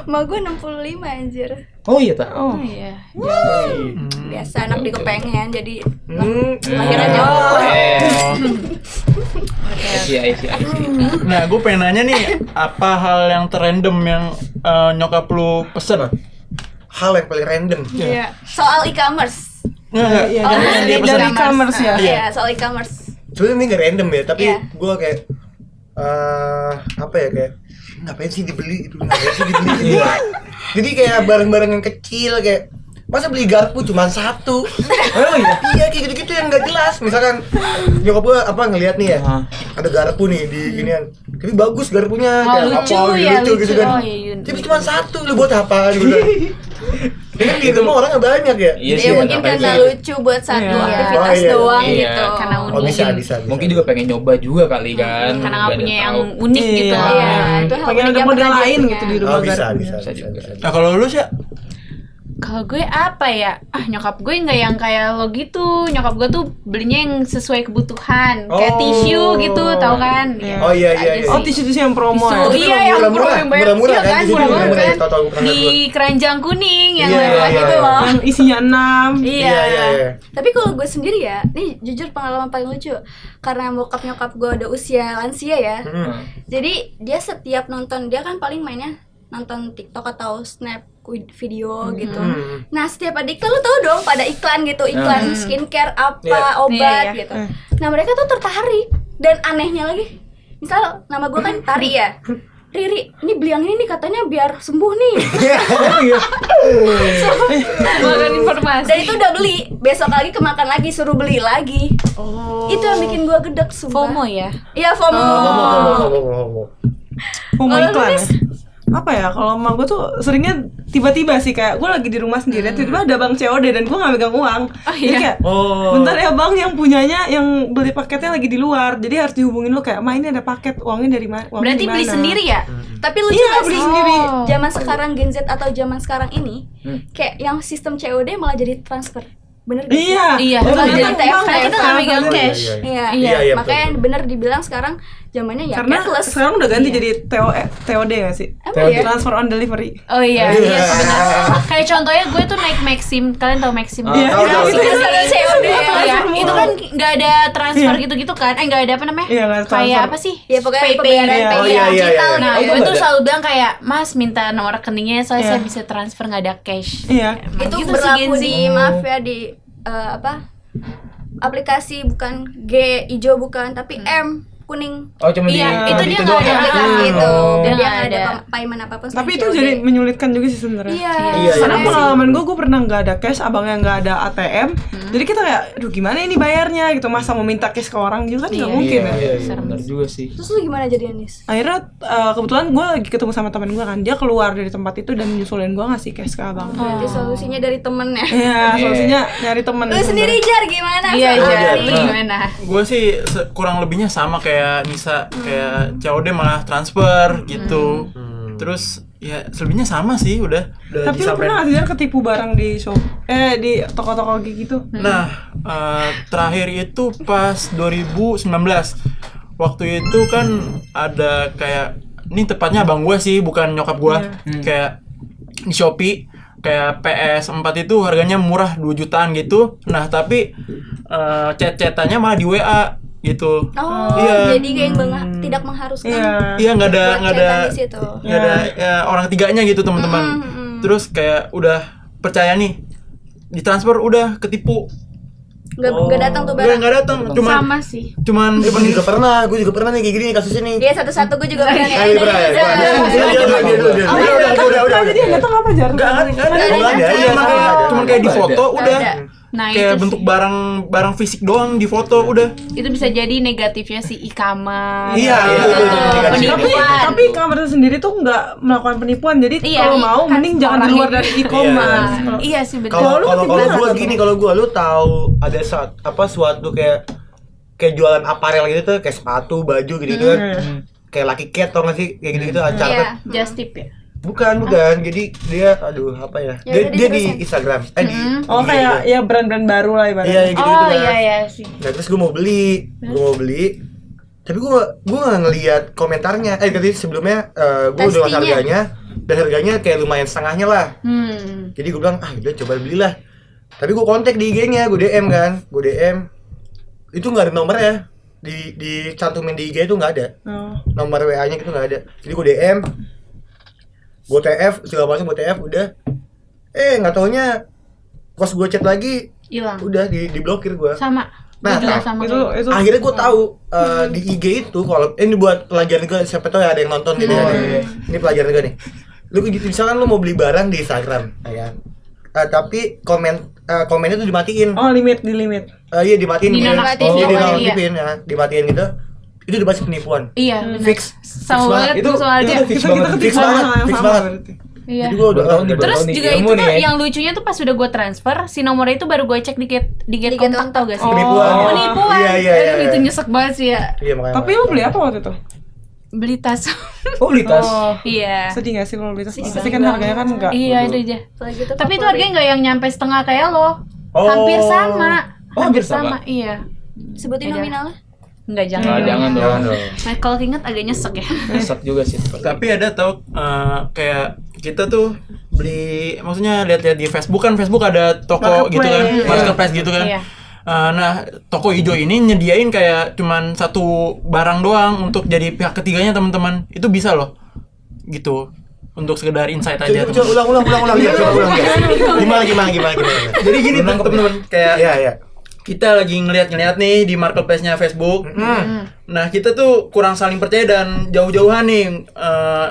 Mak gue 65 anjir. Oh iya tak. Oh. Iya. Biasa anak di kepengen jadi Lahiran lahirannya. I see. Nah, gue pengen nanya nih, apa hal yang terrandom yang nyokap lu pesen? Hal yang paling random. Iya. Soal e-commerce. Nggak, Iya, Oh, yang dia dari pesen. e-commerce ya. Iya, soal e-commerce. Sebenarnya ini nggak random ya, tapi Iya. gue kayak apa ya kayak ngapain sih dibeli itu, ngapain sih dibeli itu. Jadi kayak barang-barang yang kecil kayak masa beli garpu cuma satu. Oh iya kayak gitu-gitu yang nggak jelas. Misalkan nyokap gue apa ngelihat nih ya, ada garpu nih di ginian, tapi bagus garpunya Oh, kayak lucu apa ya, gitu lucu. kan. Oh, iya, Yun. Tapi cuma satu, lu buat apa gitu kan. Ya kan di rumah orangnya banyak ya. Iya Ya sih. mungkin ngapain karena sih? lucu buat satu Iya. aktivitas Oh, iya. doang Iya. gitu. Karena Oh unik. bisa. Mungkin juga pengen nyoba juga kali kan. Karena Nggak nggak ada punya yang tahu. unik gitu. Iya, itu hal Pengen unik ada yang model pernah dia lain punya. gitu di Oh rumah bisa. garpunya. Nah, kalau lu sih Kalau gue apa ya? Nyokap gue nggak yang kayak lo gitu. Nyokap gue tuh belinya yang sesuai kebutuhan, kayak Oh. tisu gitu, tau kan? Ya, Oh iya itu iya aja iya. Oh, sih. tisu-tisu yang promo ya. Tisu, iya yang murah-murah, yang banyak. murah-murah Iya kan, kan, tisu murah murah-murah banget ya, kan. tahu-tahu pernah Di lihat keranjang kuning yang Iya, lewat iya, itu iya. loh. Yang isinya 6. Iya. Iya. Tapi kalau gue sendiri ya, ini jujur pengalaman paling lucu. Karena bokap nyokap gue udah usia lansia ya. Jadi dia setiap nonton, dia kan paling mainnya nonton TikTok atau Snap video gitu. Nah, setiap ada iklan lu tahu dong pada iklan gitu, iklan skincare apa, Iya. obat Iya, iya. gitu. Nah, mereka tuh tertarik dan anehnya lagi. Misal nama gue kan Tari ya. Riri, ini beli yang ini nih katanya biar sembuh nih. Makan informasi. Dan itu udah beli, besok lagi kemakan lagi, suruh beli lagi. Itu yang bikin gue gedek sumpah. FOMO ya. Iya, FOMO. Mau Kalau iklan lu, ya? Apa ya, kalau emak gue tuh seringnya tiba-tiba sih, kayak gue lagi di rumah sendiri, tiba-tiba ada bang COD dan gue gak megang uang. Jadi iya. kayak, bentar ya bang, yang punyanya, yang beli paketnya lagi di luar, jadi harus dihubungin lo kayak, ma ini ada paket, uangnya dari mana? Berarti beli sendiri ya? tapi lucu Iya, gak beli sih? sendiri. Zaman sekarang Gen Z atau zaman sekarang ini, kayak yang sistem COD malah jadi transfer. Bener gak sih? Iya. Iya. Oh, Karena iya. TF, Karena kita nggak megang Iya, cash. iya, Iya, Iya, makanya betul. bener dibilang sekarang zamannya ya Karena cashless. sekarang udah ganti Iya. jadi TOD gak sih? Emang ya? Transfer on delivery. Oh iya, Iya. iya sih, benar. Kayak contohnya gue tuh naik Maxim, kalian tahu Maxim? Iya, tahu. Itu kan sekarang COD ya. Iya, itu kan nggak ada transfer gitu-gitu kan? Nggak ada apa namanya? Iya, nggak ada Kayak transfer. apa sih? Ya pokoknya PayPay. pembayaran Iya. PayPay Oh, iya, iya, digital iya. Nah, Oh, gue nggak tuh ada. selalu bilang kayak, Mas minta nomor rekeningnya soalnya Iya. saya bisa transfer nggak ada cash. Iya. itu Gitu sih, berlaku Gen Z. di maaf ya di aplikasi bukan G hijau bukan tapi M kuning. Oh cuma Iya, itu di dia doang nggak ya? ada. Aplikasi itu Oh. dan dia Nggak nggak ada ada. payment apapun. Tapi selain itu COD. jadi menyulitkan juga sih sebenarnya. Iya. Iya, Karena iya. pengalaman gue pernah nggak ada cash, abangnya nggak ada ATM, jadi kita kayak, aduh gimana ini bayarnya gitu, masa mau minta cash ke orang juga kan nggak Iya. mungkin Iya, ya. iya, iya, benar juga sih. Terus lu gimana jadi Anis? Akhirnya kebetulan gue lagi ketemu sama teman gue kan, dia keluar dari tempat itu dan nyusulin gue ngasih cash ke abang. Berarti solusinya dari temennya. Iya, solusinya nyari temen. Lu sendiri Jar gimana? Iya, soal iya. ini? Lu gimana? gue sih kurang lebihnya sama kayak Nisa, kayak COD malah transfer gitu. Terus ya selebihnya sama sih udah Tapi lu disampein. pernah nggak sih Jar ketipu barang di shop, di toko-toko gitu? Nah, terakhir itu pas 2019. Waktu itu kan ada kayak, ini tepatnya abang gue sih, bukan nyokap gue. Kayak di Shopee, kayak PS4 itu harganya murah 2 jutaan gitu. Nah, tapi chat-chatannya malah di WA gitu. Oh, Iya. jadi kayak tidak mengharuskan. Iya. Iya, nggak ada buat nggak ada chatan di situ. nggak ada ya, orang ketiganya gitu teman-teman. Terus kayak udah percaya nih, ditransfer udah ketipu. Nggak datang tuh barang. Nggak datang, cuman Sama sih. cuman Gue juga pernah nih kayak gini nih kasusnya nih. Dia satu-satu gue juga pernah nih. Ayo, Bra, ya. Jadi yang datang apa Jar? nggak ada. Oh, nggak ada, iya, Cuman nggak ada. cuman kayak di foto Nggak udah ada. Nah, kayak itu bentuk sih. barang fisik doang di foto udah. Itu bisa jadi negatifnya si e-commerce. Iya, iya, gitu. iya. Penipuan. Tapi e-commerce sendiri tuh nggak melakukan penipuan. Jadi Iya, kalau mau kan mending jangan di luar orangnya. dari e-commerce. Nah, iya sih betul. Kalau lu kalau gimana gua tuh? gini, kalau gua lu tahu ada suatu kayak jualan aparel gitu tuh, kayak sepatu, baju gitu kan. Kayak Lucky Cat tau gak sih? Kayak gitu-gitu Uncharted. Iya, just tip ya. Bukan. Jadi dia apa ya? Ya, Dia udah di diterusin. Instagram. Di Oh IG kayak gitu. ya brand-brand baru lah ibaratnya. Iya, gitu Oh kan. iya sih. Nah, terus gue mau beli. Tapi gue nggak ngelihat komentarnya. Tadi sebelumnya gue udah lihat Pastinya. harganya, dan harganya kayak lumayan setengahnya lah. Jadi gue bilang, udah coba belilah. Tapi gue kontak di IG-nya, gue DM kan, itu nggak ada nomornya. Dicantumin di IG itu nggak ada. Oh. Nomor WA-nya itu nggak ada. Jadi gue DM, gue TF, segala macam gue TF, udah. Nggak taunya pas gue chat lagi, Hilang. udah diblokir gue. Sama. Nah, Gua juga sama Itu kayak itu Akhirnya gue tahu di IG itu, kalau ini buat pelajaran gue, siapa tahu ya ada yang nonton gitu ya. Ini pelajaran gue nih. Lu gitu, misalkan lu mau beli barang di Instagram, ya kan? Tapi komennya tuh dimatiin. oh di limit. Iya dimatiin. Dinonaktifin. Iya Oh, dinonaktifin ya, dimatiin gitu. Itu udah pasti penipuan. Iya, benar. Fix. Sama Fix banget Itu tuh soalnya. udah fix Kita banget. Fix ketika banget, hal yang fix sama banget. berarti. Iya. Jadi gue udah Baru tahu nih, Terus nih, juga ilmu itu nih tuh ya. yang lucunya tuh pas udah gue transfer, si nomornya itu baru gue cek di get Di kontak, tau gak sih? Penipuan. Oh, penipuan. Iya, iya, Aduh, iya. itu nyesek banget sih ya. Iya makanya. Tapi lu beli apa waktu itu? Beli tas. Oh, beli tas. Iya. Sedih gak sih kalau beli tas? Pasti kan harganya kan enggak. Iya, itu aja. Lagi tuh Tapi itu favorit. harganya nggak yang nyampe setengah kayak lo. Oh. Hampir sama. Oh, hampir sama. Iya. Sebutin Beda. nominalnya. Enggak jangan. Nah, jangan dong. Nah, kalau keinget agak nyesek ya. Nyesek juga sih. Tapi ada tau kayak kita tuh beli, maksudnya lihat-lihat di Facebook kan, Facebook ada toko gitu kan, marketplace gitu kan. Iya. Nah, toko hijau ini nyediain kayak cuman satu barang doang untuk jadi pihak ketiganya teman-teman. Itu bisa loh. Gitu. Untuk sekedar insight aja. Coba ulang ya, coba ulang ya. Gimana? Jadi gini teman-teman, kayak Iya. kita lagi ngeliat nih di marketplace-nya Facebook. Nah, kita tuh kurang saling percaya dan jauh-jauhan nih.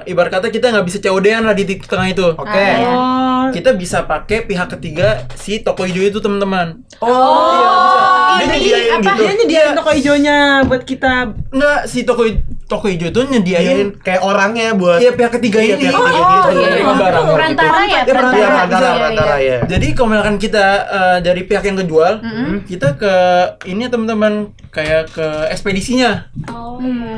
Ibarat kata kita nggak bisa COD-an lah di tengah itu. Oke. Oh, Kita bisa pakai pihak ketiga si toko hijau itu, teman-teman. Dia ini nyediain apa? gitu. dia nyediain toko hijaunya buat kita. Enggak, si toko hijau itu nyediain Kayak orangnya buat iya pihak ketiga Iya, ini. pihak ketiga gitu. Terima barang. Perantara ya, Iya, perantara Iya. ya. Jadi kalau misalkan kita dari pihak yang kejual, kita ke ini teman-teman kayak ke ekspedisinya.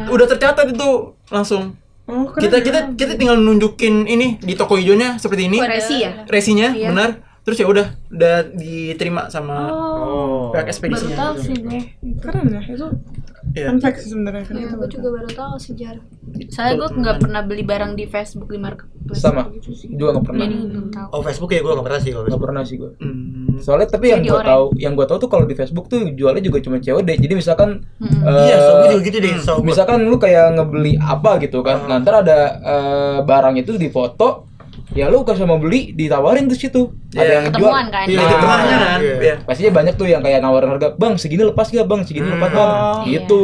Udah tercatat itu langsung. Oh, keren. Kita tinggal nunjukin ini di toko hijaunya seperti ini. Resi ya? Resinya, benar. Terus ya udah diterima sama pihak Baru ekspedisinya. tahu sih gue. Keren ya itu. Iya. Fun fact sih sebenarnya kan. Gue juga baru tahu sejarah. Soalnya gue nggak pernah beli barang di Facebook di marketplace. Sama. Gitu sih. Juga nggak pernah. Jadi belum tahu. Oh, Facebook ya gue nggak pernah sih kalau Nggak Facebook. pernah sih gue. Hmm. Soalnya tapi yang Jadi gue orang. tahu, tuh kalau di Facebook tuh jualnya juga cuma COD. Jadi misalkan Iya, so gue juga gitu deh. So gua- misalkan lu kayak ngebeli apa gitu kan, nanti ada barang itu di foto, ya lu kalau mau beli ditawarin tuh situ. Ada yang jual. Ketemuan kan? Iya, Nah, itu tengahnya kan. iya. Iya. Pastinya banyak tuh yang kayak nawarin harga, bang segini lepas gak bang, segini lepas bang, gitu.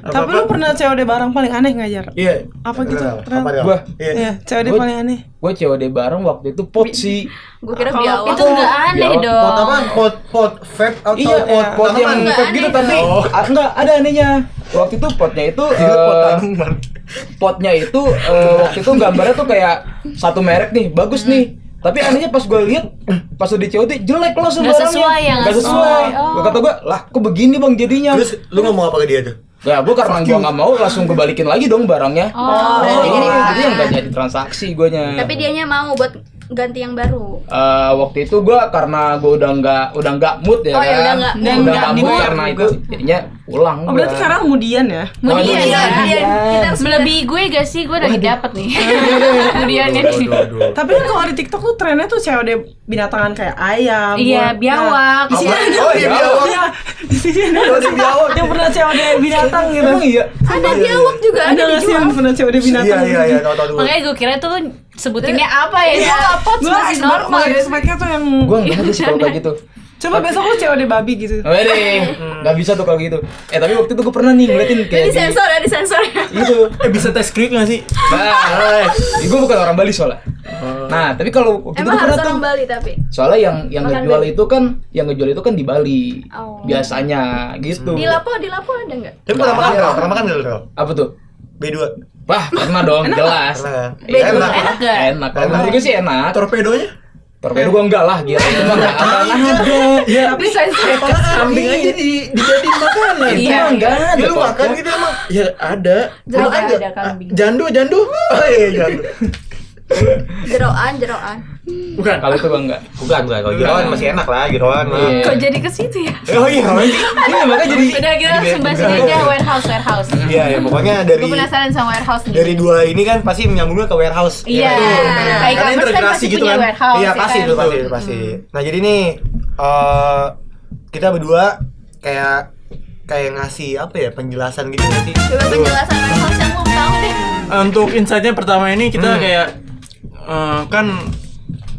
Tapi lu pernah COD barang paling aneh nggak Jar? Iya. Apa gitu? Apa dia? Gua. Iya. Iya, COD Gua- paling aneh. Gue COD bareng waktu itu pot sih. Gue kira Kalau biawak. Itu nggak aneh Biawak. dong. Pot apa? Pot vape atau Iya, pot yang tanaman? Nggak vape gitu aneh tapi dong. enggak ada anehnya. Waktu itu potnya itu Pot tanaman. potnya itu waktu itu gambarnya tuh kayak satu merek nih, bagus nih. Tapi anehnya pas gue lihat pas udah di COD jelek langsung Nggak barangnya. sesuai ya, Nggak nggak sesuai. sesuai. Oh. Gua kata gue, lah kok begini bang jadinya. Terus lu ngomong apa ke dia tuh? Ya gue karena gue nggak mau langsung gue balikin lagi dong barangnya. Oh, Jadi yang nggak jadi transaksi guanya. Tapi dianya mau buat ganti yang baru. Waktu itu gue karena gue udah nggak mood ya Oh, ya kan. udah nggak Udah mood. nggak mood karena itu jadinya pulang. Oh, berarti gua. sekarang kemudian ya? Kemudian Waduh, ya. kemudian. Kita harus Melebihi gue gak sih? Gue lagi dapet nih. Kemudian nih. Aduh. Tapi kan kalau di TikTok tuh trennya tuh COD binatangan kayak ayam. Iya, buat- biawak. Nah, di sini ada. Oh, iya, biawak. Iya, di sini ada. COD biawak. Yang pernah COD binatang gitu. Emang iya. Ada biawak juga Ada nggak sih yang pernah COD binatang? Iya, tahu dulu. Makanya gue kira tuh lu sebutinnya apa ya? Itu apa? Gue Masih normal. speknya tuh yang. Gue nggak ngerti sih kalau kayak gitu. Coba besok lu COD babi gitu. Wede, nggak bisa tuh kalau gitu. Tapi waktu itu gue pernah nih ngeliatin kayak disensor ya, disensor ya. gitu. Bisa tes klik nggak sih? Nah, gue bukan orang Bali soalnya. Nah, tapi kalau waktu itu Emang gua harus pernah tuh, orang Bali tapi. soalnya yang Makan ngejual Bali. itu kan di Bali. Oh. Biasanya gitu. Di Lapo ada nggak? Tapi pernah makan nggak lo? Apa tuh? B2. Wah, pernah dong, jelas. Pernah kan? B2 Enak. Enak gak? Enak. Kalau menurut gue sih enak. Torpedonya? Torpedo gua enggak lah, gila. Itu mah enggak akan ada. Ya, Tapi saya kambing aja dijadiin makanan. Itu Iya, mah enggak ada. Ya lu kok. makan gitu emang. Ya ada. Jeroan, ada kambing. Jandu. Oh iya jangan. jeroan. Bukan. Kalau itu gua enggak. Bukan kalau jeroan masih enak lah jeroan. Iya. Kok jadi ke situ ya? Oh iya. Iya, makanya jadi Udah kita langsung bahas ini aja warehouse. Iya ya pokoknya dari Gue penasaran sama warehouse nih. dari dua ini kan pasti menyambungnya ke warehouse. Iya. Ya kan? Kayak Karena e-commerce kan integrasi pasti gitu punya kan. warehouse. Iya ya pasti kan? itu pasti. Nah jadi nih kita berdua kayak ngasih apa ya penjelasan gitu nanti. Coba penjelasan warehouse yang belum tahu deh. Untuk insight-nya pertama ini kita kayak kan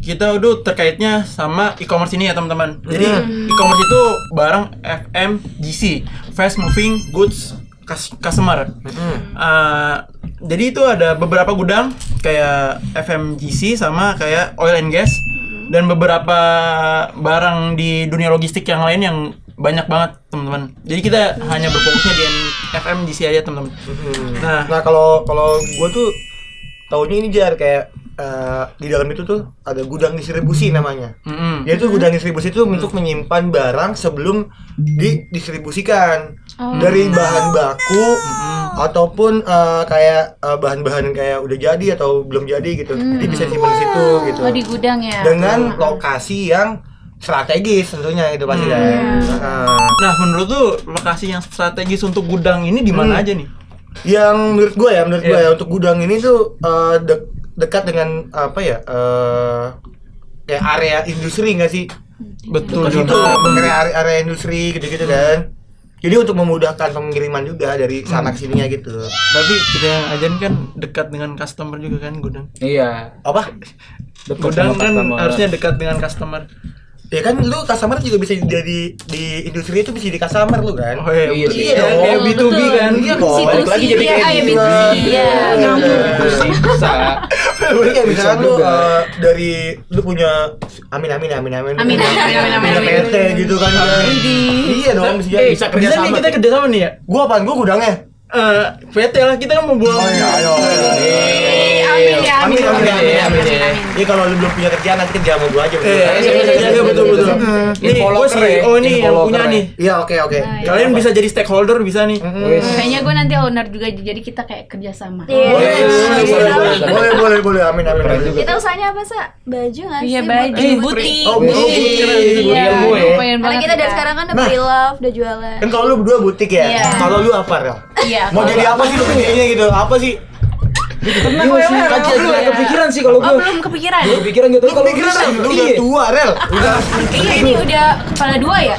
kita udah terkaitnya sama e-commerce ini ya teman-teman. Jadi e-commerce itu barang FMGC, Fast Moving Goods Customer. Jadi itu ada beberapa gudang kayak FMGC sama kayak oil and gas dan beberapa barang di dunia logistik yang lain yang banyak banget teman-teman. Jadi kita hanya berfokusnya di FMGC aja teman-teman. Nah kalau gue tuh taunya ini jar kayak di dalam itu tuh ada gudang distribusi namanya. Yaitu gudang distribusi itu untuk menyimpan barang sebelum didistribusikan dari bahan baku ataupun kayak bahan-bahan yang kayak udah jadi atau belum jadi gitu. Jadi bisa disimpan di situ gitu. Oh, di gudang ya. Dengan lokasi yang strategis tentunya itu pasti kan. Nah, menurut tuh lokasi yang strategis untuk gudang ini di mana aja nih? Yang menurut gue ya untuk gudang ini tuh dekat dengan apa ya kayak area industri nggak sih? Betul Itu juga. kayak area industri gitu-gitu kan. Jadi untuk memudahkan pengiriman juga dari sana ke sininya gitu. Tapi kita yang ajan kan dekat dengan customer juga kan gudang. Iya. Apa? Dekat Gudang sama kan customer. harusnya dekat dengan customer. Ya kan lu customer juga bisa jadi di industri itu bisa jadi customer lu kan. Oh iya, Iya betul. sih. Iya dong. Kayak B2B kan. Iya dong. Situsi, Balik lagi jadi iya, kayak iya, gitu. B2C, iya. Bisa. Jadi kayak misalkan Bisa lu juga. dari lu punya amin. Amin. Punya PT gitu kan. Iya dong bisa jadi. Bisa Bisa nih kita kerja sama nih ya. Gua apaan? Gua gudangnya. PT lah kita kan mau buang. Oh iya, ayo. Amin ya, amin. Amin ya. Iya kalau lu belum punya kerjaan nanti kerja sama gua aja. Iya, betul. Nih, Info gue locker ya, CEO nih info yang locker punya ya. nih. Iya oke. Kalian bisa jadi stakeholder bisa nih. Wes. Kayaknya gue nanti owner juga, jadi kita kayak kerjasama. Boleh. Amin. Kita usahanya apa, Sa? Baju nggak sih? Iya, baju, butik. Oh, butik. Iya, Ilmu ya. pengen Karena banget kita dari kita. sekarang kan udah Nah. pre-love, udah jualan. Kan kalau lu berdua butik ya. Iya. Kalau lu apa, Rel? Iya. Mau jadi apa sih lu kerjanya gitu? Apa sih? Iya sih, kaca juga kepikiran sih kalau Oh, gue. belum kepikiran. Kepikiran gitu Lu kalau kepikiran bisa. lu udah Iya. tua, Rel. Udah Iya, ini udah kepala dua ya?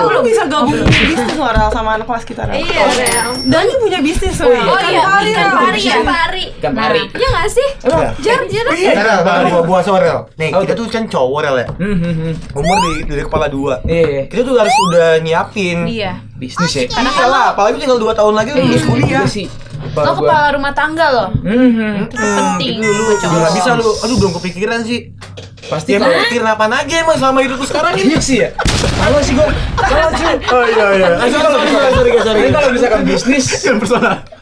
Lu bisa gabung bisnis loh Rel sama anak kelas kita Rel. Iya, Rel. Dan lu punya bisnis Oh Rel. iya, ikan pari ya? Ikan pari. Iya nggak sih? Jar. Rel, gua sama Rel. Nih, Oh, kita tuh kan cowok Rel ya. Umur dari kepala 2. Iya. Kita tuh harus udah nyiapin. Iya. Bisnis ya. Iya lah, apalagi tinggal 2 tahun lagi lu lulus kuliah. Juga sih. Lo kepala rumah tangga loh. Itu penting. Itu lu nggak bisa lu. Aduh belum kepikiran sih. Pasti Ya emang pikirin apaan aja emang selama hidup lu sekarang ini. Iya sih ya. Kalau sih gue. Kalau sih. Oh iya. Tapi kalau misalkan bisnis,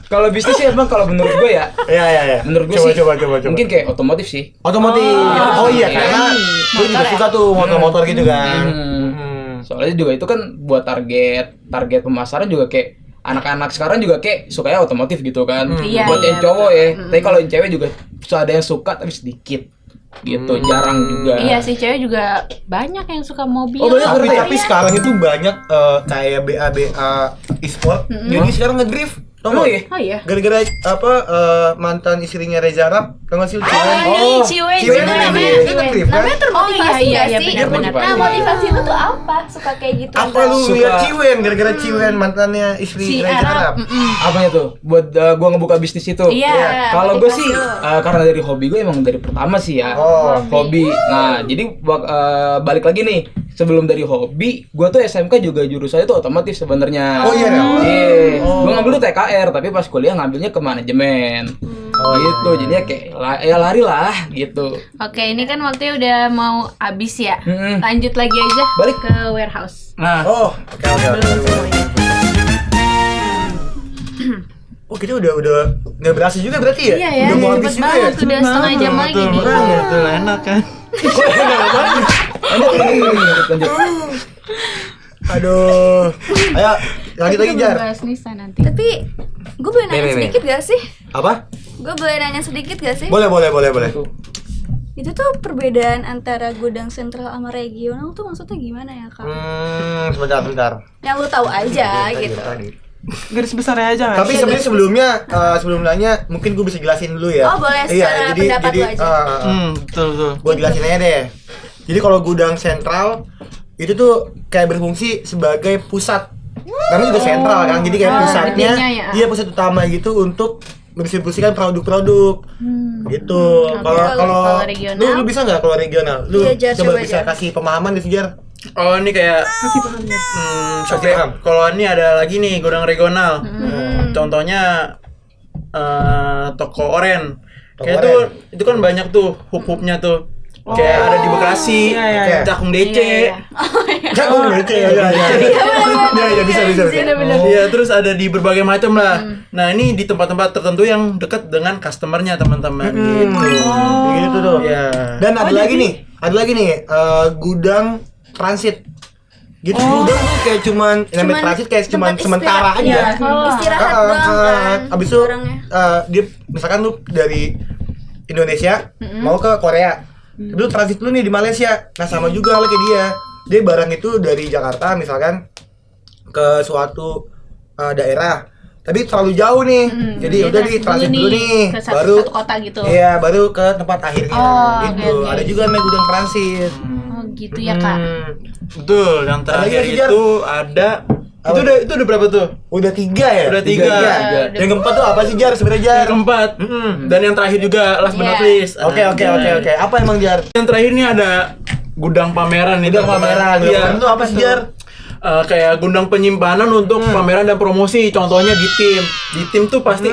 kalau bisnis sih emang kalau menurut gue ya, Iya. menurut gue sih Coba. mungkin kayak otomotif sih. Otomotif. Oh iya, Iya. karena gue juga suka tuh motor-motor gitu kan. Soalnya juga itu kan buat target pemasaran juga kayak anak-anak sekarang juga kayak sukanya otomotif gitu kan. Iya, Buat yang iya, cowok ya. Tapi kalau yang cewek juga ada yang suka tapi sedikit. Gitu, jarang juga. Iya sih, cewek juga banyak yang suka mobil. Oh banyak Tapi- tapi sekarang itu banyak kayak BA e-sport. Jadi sekarang ngedrift. Tau Oh nggak? iya. Oh iya. Gara-gara apa mantan istrinya Reza Arab, tau nggak sih lu? Oh, Ciwen? ini Ciwen. Ciwen namanya. dia Ciwen. ngedrift kan? Namanya termotivasi Oh, iya, nggak iya, sih? benar-benar. Nah, motivasi lu tuh apa? Suka kayak gitu? Apa lu Suka- lihat Ciwen gara-gara Ciwen mantannya istri Si Reza Arab. Arab? Apanya tuh? Buat gua ngebuka bisnis itu. Iya. Kalau gue motivasi sih lu. karena dari hobi gue emang dari pertama sih ya. Oh, hobi. Nah, jadi balik lagi nih. Sebelum dari hobi, gue tuh SMK juga jurusannya tuh otomotif sebenarnya. Oh iya, Rel? Iya. Gue ngambil tuh TKR, tapi pas kuliah ngambilnya ke manajemen. gitu. Jadinya kayak ya lari lah gitu. Oke, ini kan waktunya udah mau habis ya. Mm-mm. Lanjut lagi aja Balik. ke warehouse. Nah, Oh, oke. Oh, kita udah nggak berasa juga berarti ya? Iya ya, Udah mau habis cepet juga ya? banget. Sudah setengah jam lagi betul, nih. betul, betul, enak kan. Lanjut. Aduh. Ayo, lanjut lagi Kita Jar. belum bahas Nisa nanti. Tapi gue boleh nanya Nih. sedikit gak sih? Apa? Gue boleh nanya sedikit gak sih? Boleh. Itu tuh perbedaan antara gudang sentral sama regional tuh maksudnya gimana ya kak? Sebentar. Yang lu tahu aja gitu. Garis besarnya aja nggak Tapi sih? sebenarnya sebelum nanya mungkin gue bisa jelasin dulu ya. Oh, boleh, secara pendapat lu aja. Betul. Gue jelasin aja deh. Jadi kalau gudang sentral itu tuh kayak berfungsi sebagai pusat. Namanya juga sentral kan. Jadi kayak pusatnya, gedenya ya. iya pusat utama gitu untuk mendistribusikan produk-produk. Gitu. Kalau Kalau regional? lu bisa nggak kalau regional? Lu Iya, Jar, coba coba, bisa Jar. kasih pemahaman gitu Jar. Oh, ini kayak Kasih paham ya. sampai paham. kalau ini ada lagi nih gudang regional. Contohnya toko oren. Toko Kayak oren. itu kan banyak tuh hub-hubnya tuh. Kayak ada di Bekasi, Iya. Cakung DC. Jago gitu ya. Iya, bisa. Iya, terus ada di berbagai macam lah. Nah, ini di tempat-tempat tertentu yang dekat dengan customernya teman-teman gitu. Gitu tuh. Iya. Dan ada lagi nih gudang transit. Gitu gudang tuh kayak cuman namanya transit kayak cuman tempat sementara istirahat. aja. Iya, istirahat doang kan. Abis itu barangnya. dia misalkan lu dari Indonesia mau ke Korea. Tapi lu transit dulu nih di Malaysia. Nah, sama juga halnya kayak dia. Dia barang itu dari Jakarta misalkan ke suatu daerah. Tapi terlalu jauh nih. Jadi Dia udah di transit dulu nih. ke Baru satu kota gitu. iya, baru ke tempat akhirnya Oh, gitu. oke. Ada juga namanya gudang transit. Oh, gitu ya, Kak. Betul, yang terakhir lagi, Jar? itu ada Apa? itu udah berapa tuh? Udah 3 ya? Udah 3. Yang keempat tuh apa sih Jar sebenarnya Jar? Yang keempat. Dan yang terakhir juga last but not Iya. least. Oke. Apa emang Jar? Yang terakhir ini ada gudang pameran nih. Gudang pameran. Iya. Pameran tuh apa sih Jar? Kayak gudang penyimpanan untuk pameran dan promosi. Contohnya di tim. Di tim tuh pasti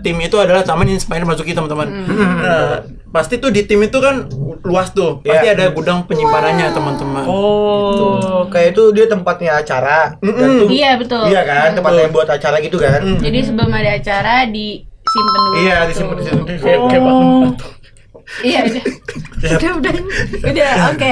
tim itu adalah taman yang inspire masuki teman-teman. Nah, pasti tuh di tim itu kan luas tuh. Pasti Iya. ada gudang penyimpanannya teman-teman. Oh, kayak itu dia tempatnya acara. Dan tuh, Iya, betul. Iya kan, tempatnya buat acara gitu kan? Jadi sebelum ada acara disimpan dulu. Iya, gitu. disimpan di situ. Kayak banget. Iya, udah, oke.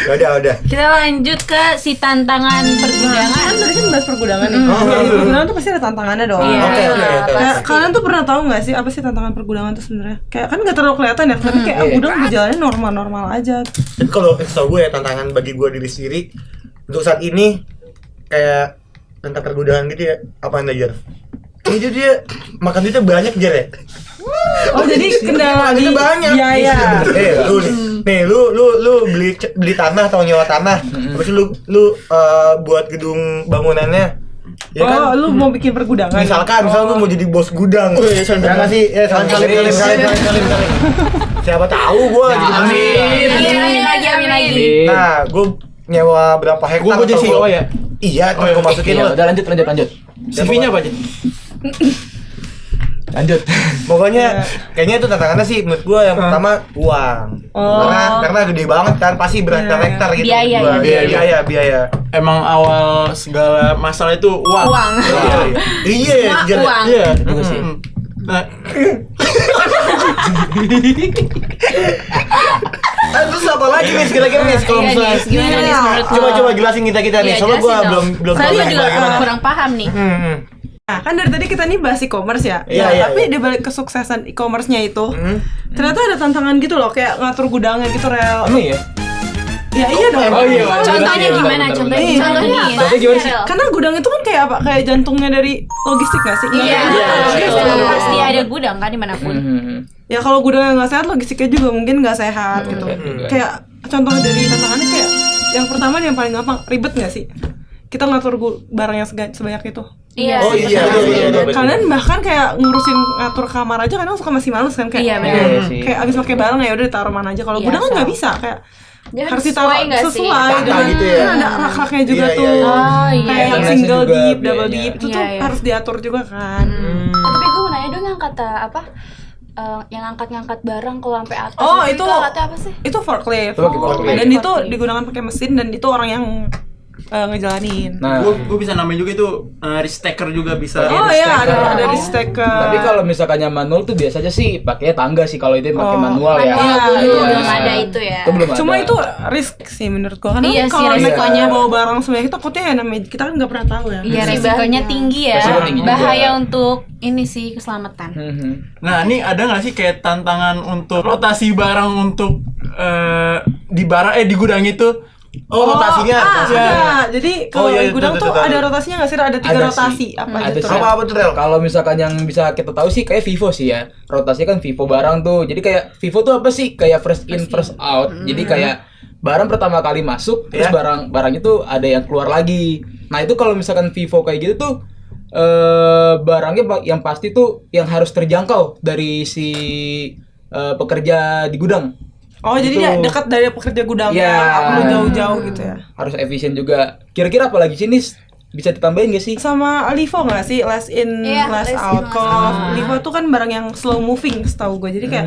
Udah. Kita lanjut ke si tantangan pergudangan. Kan tadi kan bahas pergudangan nih. Ya, di pergudangan tuh pasti ada tantangannya dong. Iya. Oke. Kayak kalian tuh pernah tahu nggak sih apa sih tantangan pergudangan tuh sebenarnya? Kayak kan nggak terlalu kelihatan ya, tapi kayak gudang berjalannya normal-normal aja. Tapi kalau setahu gue ya tantangan bagi gue diri sendiri untuk saat ini kayak tentang pergudangan gitu ya, apa yang Jar? Ini dia makan duitnya banyak Jar ya? Oh jadi kendala di Itu banyak. biaya. Lu nih, lu beli tanah atau nyewa tanah. Terus lu buat gedung bangunannya. Ya kan? Oh, lu mau bikin pergudangan? Misalkan lu mau jadi bos gudang. Ya nggak sih? Salim. Siapa tahu gua jadi bos gudang. Amin lagi. Nah, gua nyewa berapa hektar? Gua jadi atau CEO ya? Iya, terus gua masukin Iya, lu. udah lanjut. CV-nya apa aja? Lanjut. Pokoknya kayaknya itu tantangannya sih menurut gua yang pertama uang. Karena gede banget kan pasti berhektar-hektar gitu. Biaya Gua. ya, Biaya. Emang awal segala masalah itu uang. Iya, Jar. Uang. Iya. Juga sih. Nah, Terus apa lagi nih kira-kira nih kalau Iya, misalnya Nis, gimana nih menurut lo? coba jelasin kita nih. Iya, Soalnya gua jelasin dong. belum tahu Saya nih juga gimana. kurang paham nih. Nah, kan dari tadi kita nih bahas e-commerce ya. Iya, Nah, iya, tapi iya. di balik kesuksesan e-commerce-nya itu, ternyata ada tantangan gitu loh, kayak ngatur gudangnya gitu, Rel. Emang iya? Ya iya dong. Oh iya. Contohnya Bentar, gimana? bentar, Contohnya bentar. contohnya Contohnya nih. apa? Contohnya gimana sih? Rel? Karena gudang itu kan kayak apa? Kayak jantungnya dari logistik gak sih? Iya, Iya. pasti ada gudang kan dimanapun. Ya kalau gudangnya nggak sehat, logistiknya juga mungkin nggak sehat gitu. Kayak contoh dari tantangannya kayak yang pertama nih yang paling gampang, ribet nggak sih? Kita ngatur barang yang sebanyak itu. Iya. Oh iya, betul. Kalian bahkan kayak ngurusin ngatur kamar aja kadang suka masih males kan kayak Iya, benar. Iya sih. kayak abis pakai barang ya udah ditaruh mana aja. Kalau Iya, gudang kan nggak so. bisa kayak Dia harus sesuai ditaruh nggak sih? sesuai Tata dengan gitu ya. kan ada rak-raknya juga Iya, tuh. iya, iya. Oh, iya. Kayak yang Biayanya single juga, deep, double biayanya. deep itu tuh Iya, iya. harus diatur juga kan. Tapi gue mau nanya dong yang kata kata apa? Yang ngangkat-ngangkat barang kalau sampai atas. Oh, itu kata apa sih? Itu forklift. Itu forklift. Dan itu Forklift. digunakan pakai mesin dan itu orang yang ngejalanin. Nah, Gue bisa namain juga itu restacker juga bisa. Oh iya, ada di stacker. tapi kalau misalkannya manual tuh biasanya sih pakainya tangga sih kalau itu pakai manual ya. Manual Iya, dulu iya. belum ada itu ya. Itu belum ada. Cuma itu risk sih menurut gua karena Iya sih, kalau resikonya. mereka bawa barang sebanyak itu takutnya ya namanya kita kan nggak pernah tahu ya. Iya, Musibahnya. resikonya tinggi ya. Resiko tinggi juga. Bahaya untuk ini sih keselamatan. Mhm. Nah, ini ada nggak sih kayak tantangan untuk rotasi barang untuk di gudang itu? Oh, rotasinya. Ada. Jadi kalau iya, di gudang itu, tuh itu. ada rotasinya nggak sih? Ada 3 Ada sih. rotasi. Apa Ada itu? sih. Apa tuh Rel? Kalau misalkan yang bisa kita tahu sih kayak Vivo sih ya. Rotasi kan Vivo barang tuh. Jadi kayak Vivo tuh apa sih? Kayak first in first out. Jadi kayak barang pertama kali masuk terus Ya. barang itu ada yang keluar lagi. Nah, itu kalau misalkan Vivo kayak gitu tuh barangnya yang pasti tuh yang harus terjangkau dari si pekerja di gudang. Oh, jadi Gitu. dia dekat dari pekerja gudang. Iya. Nggak perlu jauh-jauh gitu ya. Harus efisien juga. Kira-kira apa lagi sih Nis? Bisa ditambahin gak sih? Sama Livo nggak sih? Last in, Iya, last last in, out. last Kalau out. Livo tuh kan barang yang slow moving setahu gue. Jadi kayak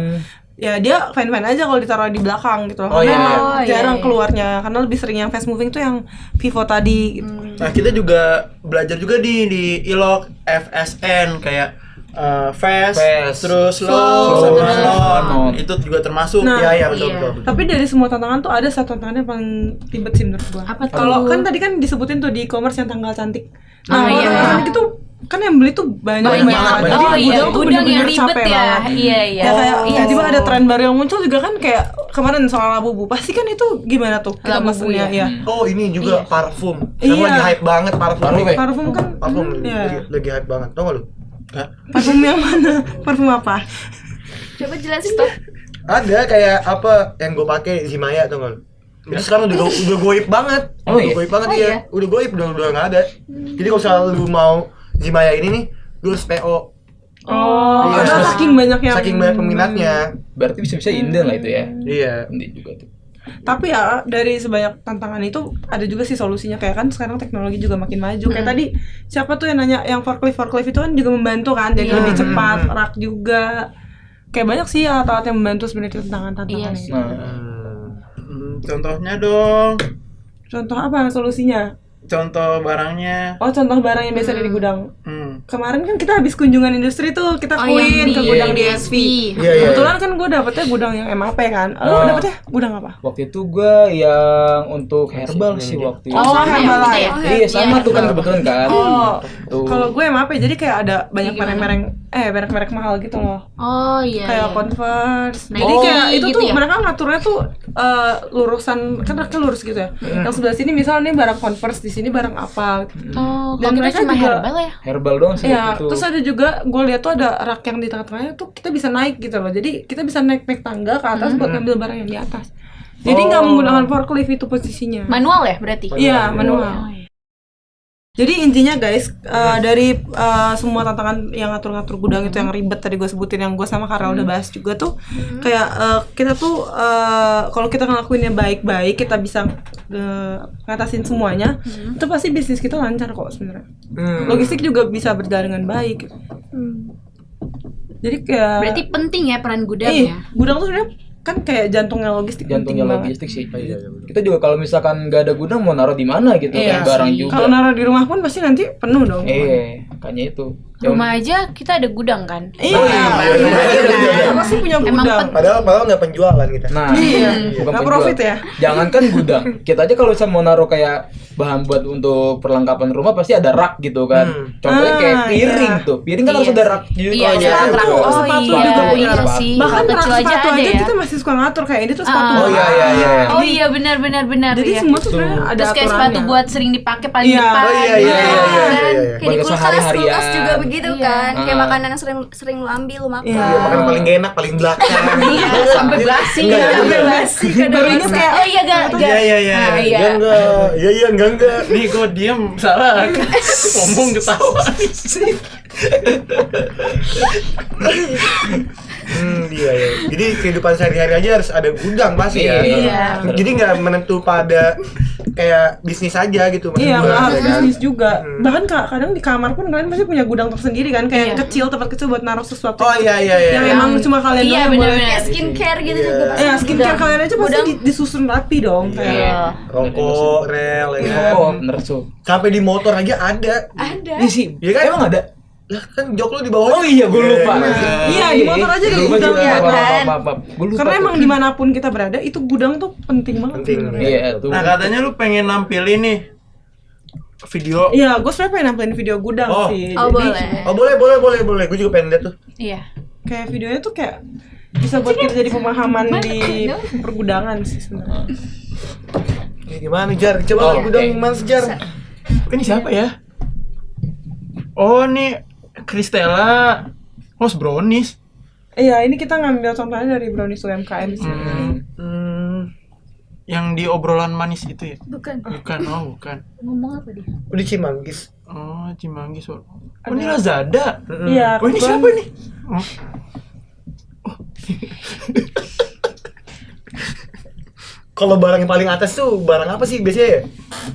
ya dia fine-fine aja kalau ditaruh di belakang gitu loh. Oh, Karena iya, emang iya. jarang Oh, iya. keluarnya. Karena lebih sering yang fast moving tuh yang Vivo tadi gitu. Nah, kita juga belajar juga di ILOG FSN kayak fast, terus slow, Slow, sama non. non. Itu juga termasuk. Nah, Iya, betul, Iya. betul. Tapi dari semua tantangan tuh ada satu tantangan yang paling ribet sih menurut gua. Apa tuh? Kalau kan tadi kan disebutin tuh di e-commerce yang tanggal cantik. Oh, Nah, kalau iya. tanggal cantik itu kan yang beli tuh banyak Banyak banget. banget. Jadi Oh iya, gudang tuh gudang yang bener-bener ribet capek ya. banget. Iya, iya. Ya kayak Iya. tiba-tiba ada tren baru yang muncul juga kan kayak kemarin soal labubu. Pasti kan itu gimana tuh kita Labubu mesennya ya. ya. Oh, ini juga parfum. Sekarang Iya. lagi hype banget parfum. Parfum ya? Parfum kan Parfum iya. lagi hype banget. Tau gak lu? Parfum yang mana? Parfum apa? Coba jelasin tuh. Ada kayak apa yang gue pakai Zimaya tau gak lu? Itu sekarang udah goib banget. Oh, iya? Udah goib banget Oh, iya. iya? Udah goib udah nggak ada. Jadi kalau misalnya lu mau Zimaya ini nih, lu harus PO. Oh, Iya. karena saking banyaknya. Saking banyak peminatnya. Berarti bisa-bisa inden lah itu ya. Iya. Inden juga tuh. Tapi ya dari sebanyak tantangan itu ada juga sih solusinya kayak kan sekarang teknologi juga makin maju. Kayak tadi siapa tuh yang nanya yang forklift itu kan juga membantu kan jadi lebih cepat, rak juga. Kayak banyak sih alat-alat yang membantu sebenarnya tantangan-tantangan Iya sih. itu. Contohnya dong. Contoh apa solusinya? Contoh barangnya. Oh, contoh barang yang biasa ada di gudang. Hmm. Kemarin kan kita habis kunjungan industri tuh, kita Oh, kuin yang ke di gudang DSV. DSV. Iya, iya. Kebetulan kan gue dapetnya gudang yang MAP kan. Lo dapetnya gudang apa? Waktu itu gua yang untuk herbal sih waktu itu. Oh, herbal gitu ya? Iya, sama tuh kan kebetulan kan. Oh, Tuh. kalau gue MAP jadi kayak ada banyak merek-merek mahal gitu loh. Oh iya. Kayak iya. Converse. Nah, Jadi kayak itu gitu tuh ya? mereka ngaturnya tuh lurusan kan raknya lurus gitu ya. Yang sebelah sini misalnya barang Converse, di sini barang apa. Oh, Dan kalau kita mereka cuma juga- herbal ya. Herbal doang sih Ya, waktu itu. terus ada juga gue lihat tuh ada rak yang di tengah-tengahnya tuh kita bisa naik gitu loh. Jadi kita bisa naik tangga ke atas buat ngambil barang yang di atas. Jadi nggak menggunakan forklift itu posisinya. Manual ya berarti? Iya, Oh, manual. iya. Jadi intinya guys, dari semua tantangan yang ngatur-ngatur gudang itu yang ribet tadi gue sebutin, yang gue sama Karel udah bahas juga tuh, kayak kita tuh kalau kita ngelakuinnya baik-baik, kita bisa ngatasin semuanya, itu pasti bisnis kita lancar kok sebenarnya. Logistik juga bisa berjalan dengan baik. Gitu. Jadi kayak Berarti penting ya peran gudang ya. gudang tuh sebenarnya kan kayak jantungnya logistik. Jantungnya penting banget. logistik sih. Kita juga kalau misalkan nggak ada gudang mau naruh di mana gitu Iya kan barang sih. juga. Kalau naruh di rumah pun pasti nanti penuh dong. Makanya itu. Rumah aja kita ada gudang kan. Iya. iya. Pasti punya Emang gudang. Padahal nggak penjualan kita. Nah, Iya. bukan Nggak penjual. profit ya. Jangankan gudang, kita aja kalau bisa mau naruh kayak bahan buat untuk perlengkapan rumah pasti ada rak gitu kan. Contohnya kayak piring iya. tuh. Piring kan harus ada rak juga. Iya, iya, sepatu. iya. Oh, Sepatu iya, juga punya iya rak. sih. Bahkan Hal rak kecil sepatu aja ada ya. kita masih suka ngatur kayak ini tuh sepatu. Oh iya iya iya. Oh iya benar. Jadi Iya. semua tuh sebenarnya ada Terus kayak aturannya. sepatu buat sering dipakai paling Iya. depan. Oh iya iya iya iya iya. Kayak di Buat kulkas sehari-harian. juga begitu Iya. kan. Kayak Ah. makanan yang sering lu ambil, lu makan. Iya. Iya, makan paling gak enak, paling belakang. Iya, sampai basi. Enggak, Sampai enggak. basi. Baru ingat kayak Oh iya enggak. Iya iya iya. Ah, iya. Enggak. Iya enggak. Nih gue diem salah ngomong ketawa sih. Iya ya. Jadi kehidupan sehari-hari aja harus ada gudang pasti ya. Iya. Jadi nggak menentu pada kayak bisnis aja gitu maksud Iya, gua, nggak harus ya kan? bisnis juga. Bahkan kadang di kamar pun kalian pasti punya gudang tersendiri kan, kayak yang kecil, tempat kecil buat naruh sesuatu. Oh iya. Yang emang cuma kalian doang Iya, yang boleh. benar-benar. Kayak skincare gitu Iya. juga pasti. Skincare kalian aja pasti disusun rapi dong. Kayak Iya. Rokok, rel, ya kan? Oh, bener tuh. Sampai di motor aja ada. Ada. Iya sih. Iya kan? Emang ada? Lah kan jok lu di bawah. Oh iya, gue lupa. Iya, di motor aja ada Gua gudang. juga, Iya, maaf, kan? maaf. Gua lupa. Karena tuh. emang dimanapun kita berada, itu gudang tuh penting banget. Penting. sebenarnya. Iya, tuh. Nah, katanya lu pengen nampilin nih video. Iya, gue sebenarnya pengen nampilin video gudang Oh. sih. Oh, Jadi, boleh. Boleh. Gue juga pengen lihat tuh. Iya. kayak videonya tuh kayak bisa buat kita jadi pemahaman di pergudangan sih sebenarnya. Gimana Jar? Coba Oh, gudang oke. Mas Jar. Ini siapa ya? Oh, nih Kristella. Oh, brownies. Iya, ini kita ngambil contohnya dari brownies UMKM sih. Yang di obrolan manis itu ya? Bukan. Bukan, bukan. Ngomong apa dia? Udah Cimanggis. Oh, Cimanggis. Oh, ini Lazada. Iya, Oh, ini kebetulan- siapa nih? Oh. Kalau barang yang paling atas tuh barang apa sih biasanya ya?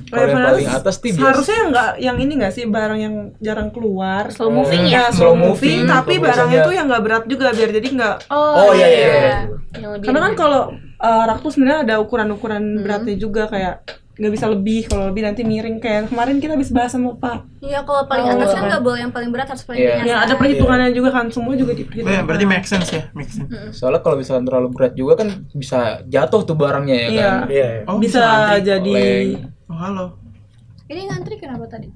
Kalau yang paling atas tuh biasa. Seharusnya nggak yang ini nggak sih, barang yang jarang keluar. Slow moving Ya, ya? slow Slow moving, moving, tapi kalau barangnya biasanya- tuh yang nggak berat juga biar jadi nggak. Oh, iya. Yang lebih Karena kan ringan. kalau rak tuh sebenarnya ada ukuran-ukuran beratnya juga, kayak nggak bisa lebih, kalau lebih nanti miring. Kayak kemarin kita habis bahas sama Pak. Iya, kalau paling atas kan nggak boleh yang paling berat, harus paling Iya. ringan. Ya ada perhitungannya juga kan, semua juga Oh, ya, diperhitungkan. berarti make sense ya, make sense. Soalnya kalau misalnya terlalu berat juga kan bisa jatuh tuh barangnya ya Iya. kan. Iya. Oh, Bisa antri. jadi Oleng. Oh, halo. Ini ngantri kenapa tadi?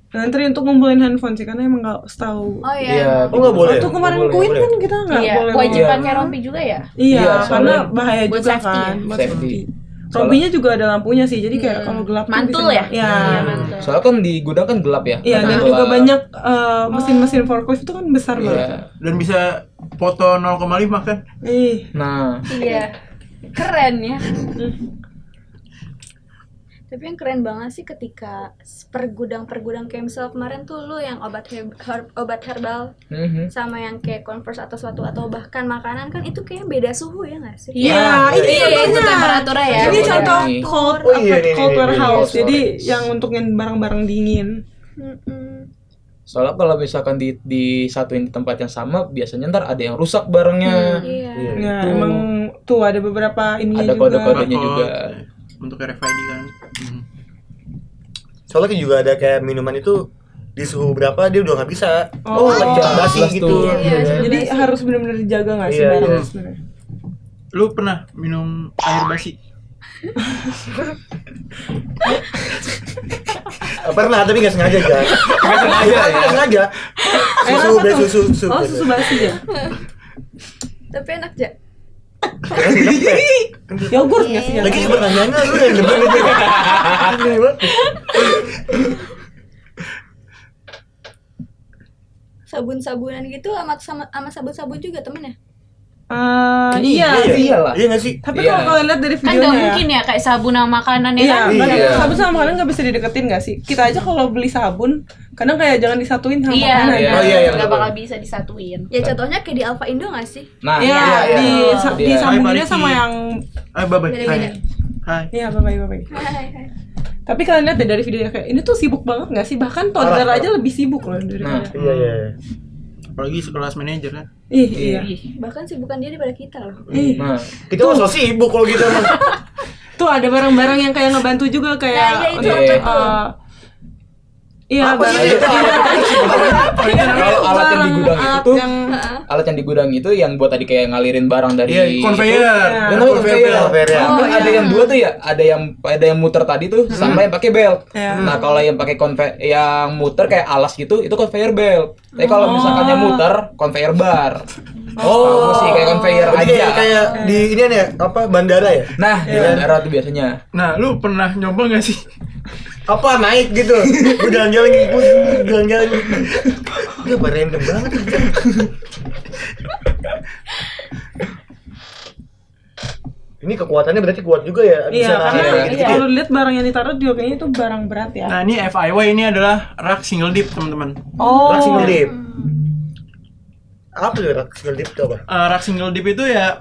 ngantri untuk ngumpulin handphone sih, karena emang nggak setahu. Oh Iya. iya. Oh nggak boleh. Waktu kemarin boleh, Queen boleh. kan kita nggak Iya, boleh. wajib Iya. pakai rompi juga ya? Iya, Iya, karena soalnya bahaya buat juga safety kan, ya? buat Safety. safety. Rompinya juga ada lampunya sih, jadi kayak kalau gelap tuh Mantul bisa- ya? Iya. Iya, mantul. Soalnya kan di gudang kan gelap ya. Iya, Karena dan gelap. juga banyak mesin-mesin forklift itu kan besar Iya. banget. Dan bisa foto 0,5 kan? Ih, Nah, Iya. Keren ya. Tapi yang keren banget sih ketika pergudang kayak misal kemarin tuh lu yang obat herbal sama yang kayak Converse atau suatu atau bahkan makanan kan itu kayak beda suhu ya nggak sih? Iya, ini Iya, itu contohnya. temperaturnya ya. Ini Iya, contoh ini. cold, Oh, iya, ini, cold ini, warehouse. ini. Jadi yang untuk yang barang-barang dingin. Mm-mm. soalnya kalau misalkan disatuin di tempat yang sama, biasanya ntar ada yang rusak barangnya. Iya. Ya, emang tuh ada beberapa ini Ada juga. kode-kodenya juga. Untuk RFID kan. Soalnya juga ada kayak minuman itu di suhu berapa dia udah nggak bisa. Oh, pecah basi jelas gitu. tuh. Iya, Jadi harus benar-benar dijaga nggak sih Iya, barangnya iya. sebenarnya? Lu pernah minum air basi? Pernah tapi nggak sengaja aja. Nggak sengaja ya. Nggak sengaja. Air Susu apa beda tuh? susu. Oh, susu basi ya? Tapi enak aja. Yogurt nggak sih? Lagi pertanyaannya lu yang depan itu. Aneh banget. Sabun-sabunan gitu sama sabun-sabun juga temennya. Iya. Iyalah. Iya nggak sih? Tapi Iya. kalau kalian lihat dari Kan videonya nggak ya. mungkin ya kayak sabun sama makanan ya Iya, kan? kan Iya. sabun sama makanan nggak bisa dideketin nggak sih? Kita aja kalau beli sabun, kadang kayak jangan disatuin sama Iya, makanan. Iya. Oh, iya, iya, nggak betul. bakal bisa disatuin. Ya contohnya kayak di Alfa Indo nggak sih? Nah, Iya, iya. disambunginnya Hai, sama Pariki. yang Bye-bye. Beda-beda. Hai. iya, bye-bye. Hai. Tapi kalian lihat deh dari videonya kayak ini tuh sibuk banget nggak sih? Bahkan toddler Parah. aja lebih sibuk loh daripada. Iya iya. Apalagi sekelas manajer kan. Iya. Bahkan sih bukan dia daripada kita loh. nah, Kita mah so sibuk kalau gitu emang. Tuh ada barang-barang yang kayak ngebantu juga kayak Nah, iya, itu untuk, apa tuh? iya, Apa sih barang- itu? kalau alat yang di gudang itu tuh, yang alat yang di gudang itu yang buat tadi kayak ngalirin barang dari Iya, conveyor. Yang namanya conveyor. Conveyor, ya. Kan ada yang dua tuh ya, ada yang muter tadi tuh sama yang pakai belt. Iya. Nah, kalau yang pakai yang muter kayak alas gitu, itu conveyor belt. Tapi kalau misalkan yang muter, conveyor bar. Oh, sih kayak conveyor Jadi aja. kayak di ini ya apa bandara ya? Nah, di bandara tuh biasanya. Nah, lu pernah nyoba gak sih? Apa naik gitu? Gue jalan-jalan Udah random banget. Ini kekuatannya berarti kuat juga ya? Iya, karena naik gitu ya? kalau lihat barang yang ditaruh juga kayaknya itu barang berat ya. Nah, ini FIY ini adalah rak single dip, teman-teman. Oh. Rak single dip. Apa tuh rak single dip itu apa? Rak single dip itu ya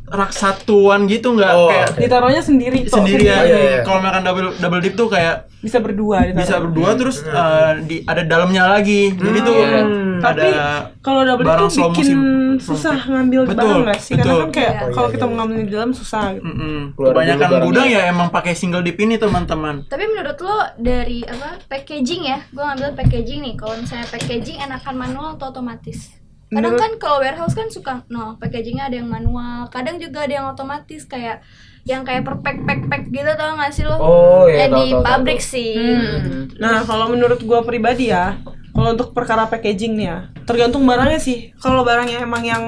rak satuan gitu, nggak Oh, kayak oke. Ditaruhnya sendiri tok, sendiri ya. Iya, iya. Kalau makan double dip tuh kayak bisa berdua ditaruh. bisa berdua terus ada dalamnya lagi. Jadi tuh Tapi ada kalau double barang itu slow bikin motion. susah ngambil Betul, barang nggak sih? Karena betul. kan kayak Iya. kalau Iya, kita iya. mau ngambil di dalam susah gitu. Keluar Kebanyakan dulu barangnya. gudang ya emang pakai single dip ini teman-teman. Tapi menurut lo dari apa packaging ya? Gue ngambil packaging nih. Kalau misalnya packaging enakan manual atau otomatis? Kadang kan kalau warehouse kan suka packagingnya ada yang manual, kadang juga ada yang otomatis kayak yang kayak per pack gitu, tau gak sih lo? Oh, iya, di tahu, pabrik tahu. sih. Nah, kalau menurut gua pribadi ya, kalau untuk perkara packaging nih ya, tergantung barangnya sih. Kalau barangnya emang yang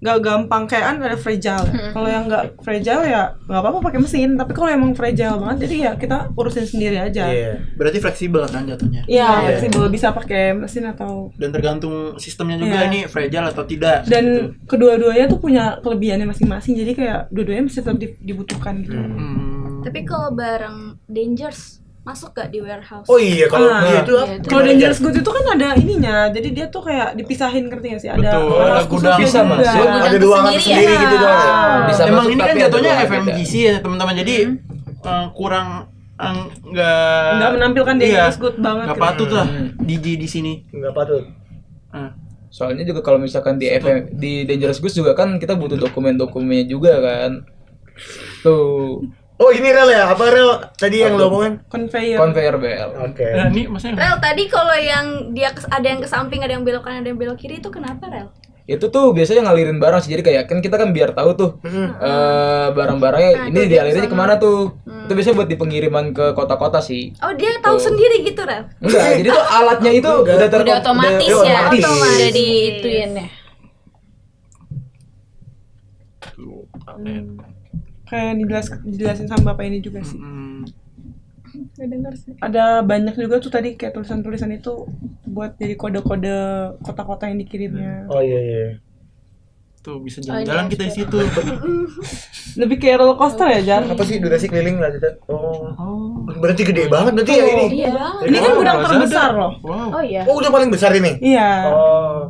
nggak gampang kayak kan ada fragile ya. Kalau yang nggak fragile ya nggak apa-apa pakai mesin. Tapi kalau emang fragile banget, jadi ya kita urusin sendiri aja. Iya. Berarti fleksibel kan jatuhnya. Iya, Iya. fleksibel bisa pakai mesin atau Dan tergantung sistemnya juga Iya. ini fragile atau tidak. dan kedua-duanya tuh punya kelebihannya masing-masing. Jadi kayak dua-duanya bisa tetap dibutuhkan gitu. Tapi kalau barang dangerous masuk gak di warehouse? Oh iya, kalau Ah. itu apa? Iya, itu. Kalau dangerous goods itu kan ada ininya, jadi dia tuh kayak dipisahin, ngerti nggak sih? Ada Betul, warehouse ada khusus gudang. juga. Bisa masuk. Gudang Ada ruangan tersendiri sendiri ya? gitu dong. Ya? Bisa Emang masuk, ini kan tapi ada jatuhnya dua FMGC ya teman-teman. Jadi kurang Nggak menampilkan dangerous good banget Nggak gitu. patut lah di sini. Enggak patut. Soalnya juga kalau misalkan di Dangerous Goods juga kan kita butuh dokumen-dokumennya juga kan. Tuh, Oh ini rel ya? Apa rel tadi yang lo omongin? Conveyor. conveyor belt. Oke. Nah, ini maksudnya Rel, tadi kalau yang dia ada yang ke samping, ada yang belok kanan, ada yang belok kiri, itu kenapa Rel? Itu tuh biasanya ngalirin barang sih. Jadi kayak kan kita kan biar tahu tuh barang-barangnya ini dialirinnya kemana tuh. Itu biasanya buat di pengiriman ke kota-kota sih. Oh, dia tahu sendiri gitu Rel? Enggak, jadi tuh alatnya itu udah Udah otomatis udah ya, otomatis. udah diituin ya. Kayak dijelasin sama bapak ini juga sih. Gak denger sih. Ada banyak juga tuh tadi kayak tulisan-tulisan itu buat jadi kode-kode kota-kota yang dikirimnya. Oh iya. tuh bisa jalan-jalan kita di situ. Lebih kayak roller coaster ya, Jan? Apa sih durasi keliling lah kita? Oh. Berarti gede banget berarti ya ini. Iya banget. Ini kan Oh, gudang Lazada. terbesar loh. Wow. Oh iya. Oh, udah paling besar ini. Iya. Oh.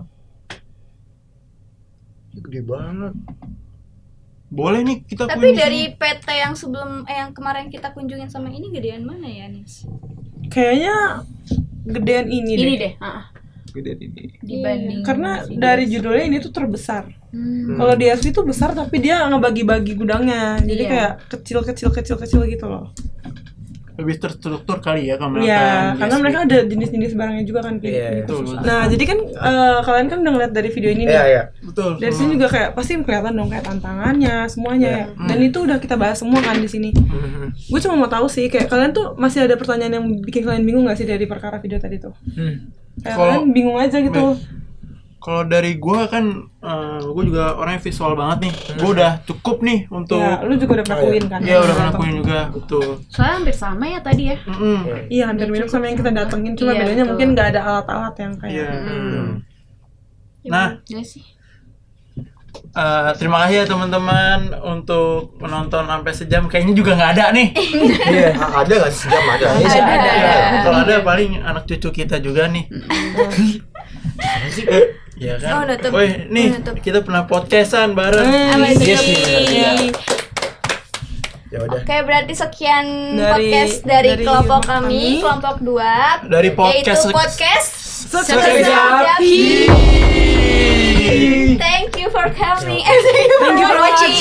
Ini gede banget. Boleh nih kita Tapi kunjungi. dari PT yang sebelum yang kemarin kita kunjungin sama ini gedean mana ya, Nis? Kayaknya gedean ini Ini deh. deh, Gede ini. dibanding Karena si dari Dias. judulnya ini tuh terbesar. Hmm. Kalau di DSV tuh besar tapi dia ngebagi-bagi gudangnya. Jadi Iya. kayak kecil gitu loh. lebih terstruktur kali ya kalau Iya, mereka karena mereka ada jenis-jenis barangnya juga kan. Iya, khusus. betul. Nah, jadi kan kalian kan udah ngeliat dari video ini nih. Iya, iya. betul. Dari sini juga kayak pasti kelihatan dong kayak tantangannya semuanya ya. Dan itu udah kita bahas semua kan di sini. Gue cuma mau tahu sih kayak kalian tuh masih ada pertanyaan yang bikin kalian bingung gak sih dari perkara video tadi tuh? Kayak Kalau- kalian bingung aja gitu. Kalau dari gua kan gua juga orangnya visual banget nih. Gua udah cukup nih untuk Ya, lu juga udah pelakuin kan? Iya udah ngelakuin juga, betul. Soalnya hampir sama ya tadi ya. Iya, hampir mirip sama yang kita datengin. Cuma Iya, bedanya betul. mungkin gak ada alat-alat yang kayak. Iya. Nah, Iya sih. terima kasih ya teman-teman untuk menonton sampai sejam. Kayaknya juga nggak ada nih. Iya, ada nggak sejam ada. Ya, kalau ada paling anak cucu kita juga nih. Iya kan? Oh, nutup. Woi, nih Nutup. kita pernah podcastan bareng. Apa sih? Iya sih, benar, iya. Ya udah. Oke, berarti sekian Dari- podcast dari dari kelompok kami. kami, kelompok 2. Dari podcast yaitu podcast Sekejapi. Thank you for coming and thank you for watching.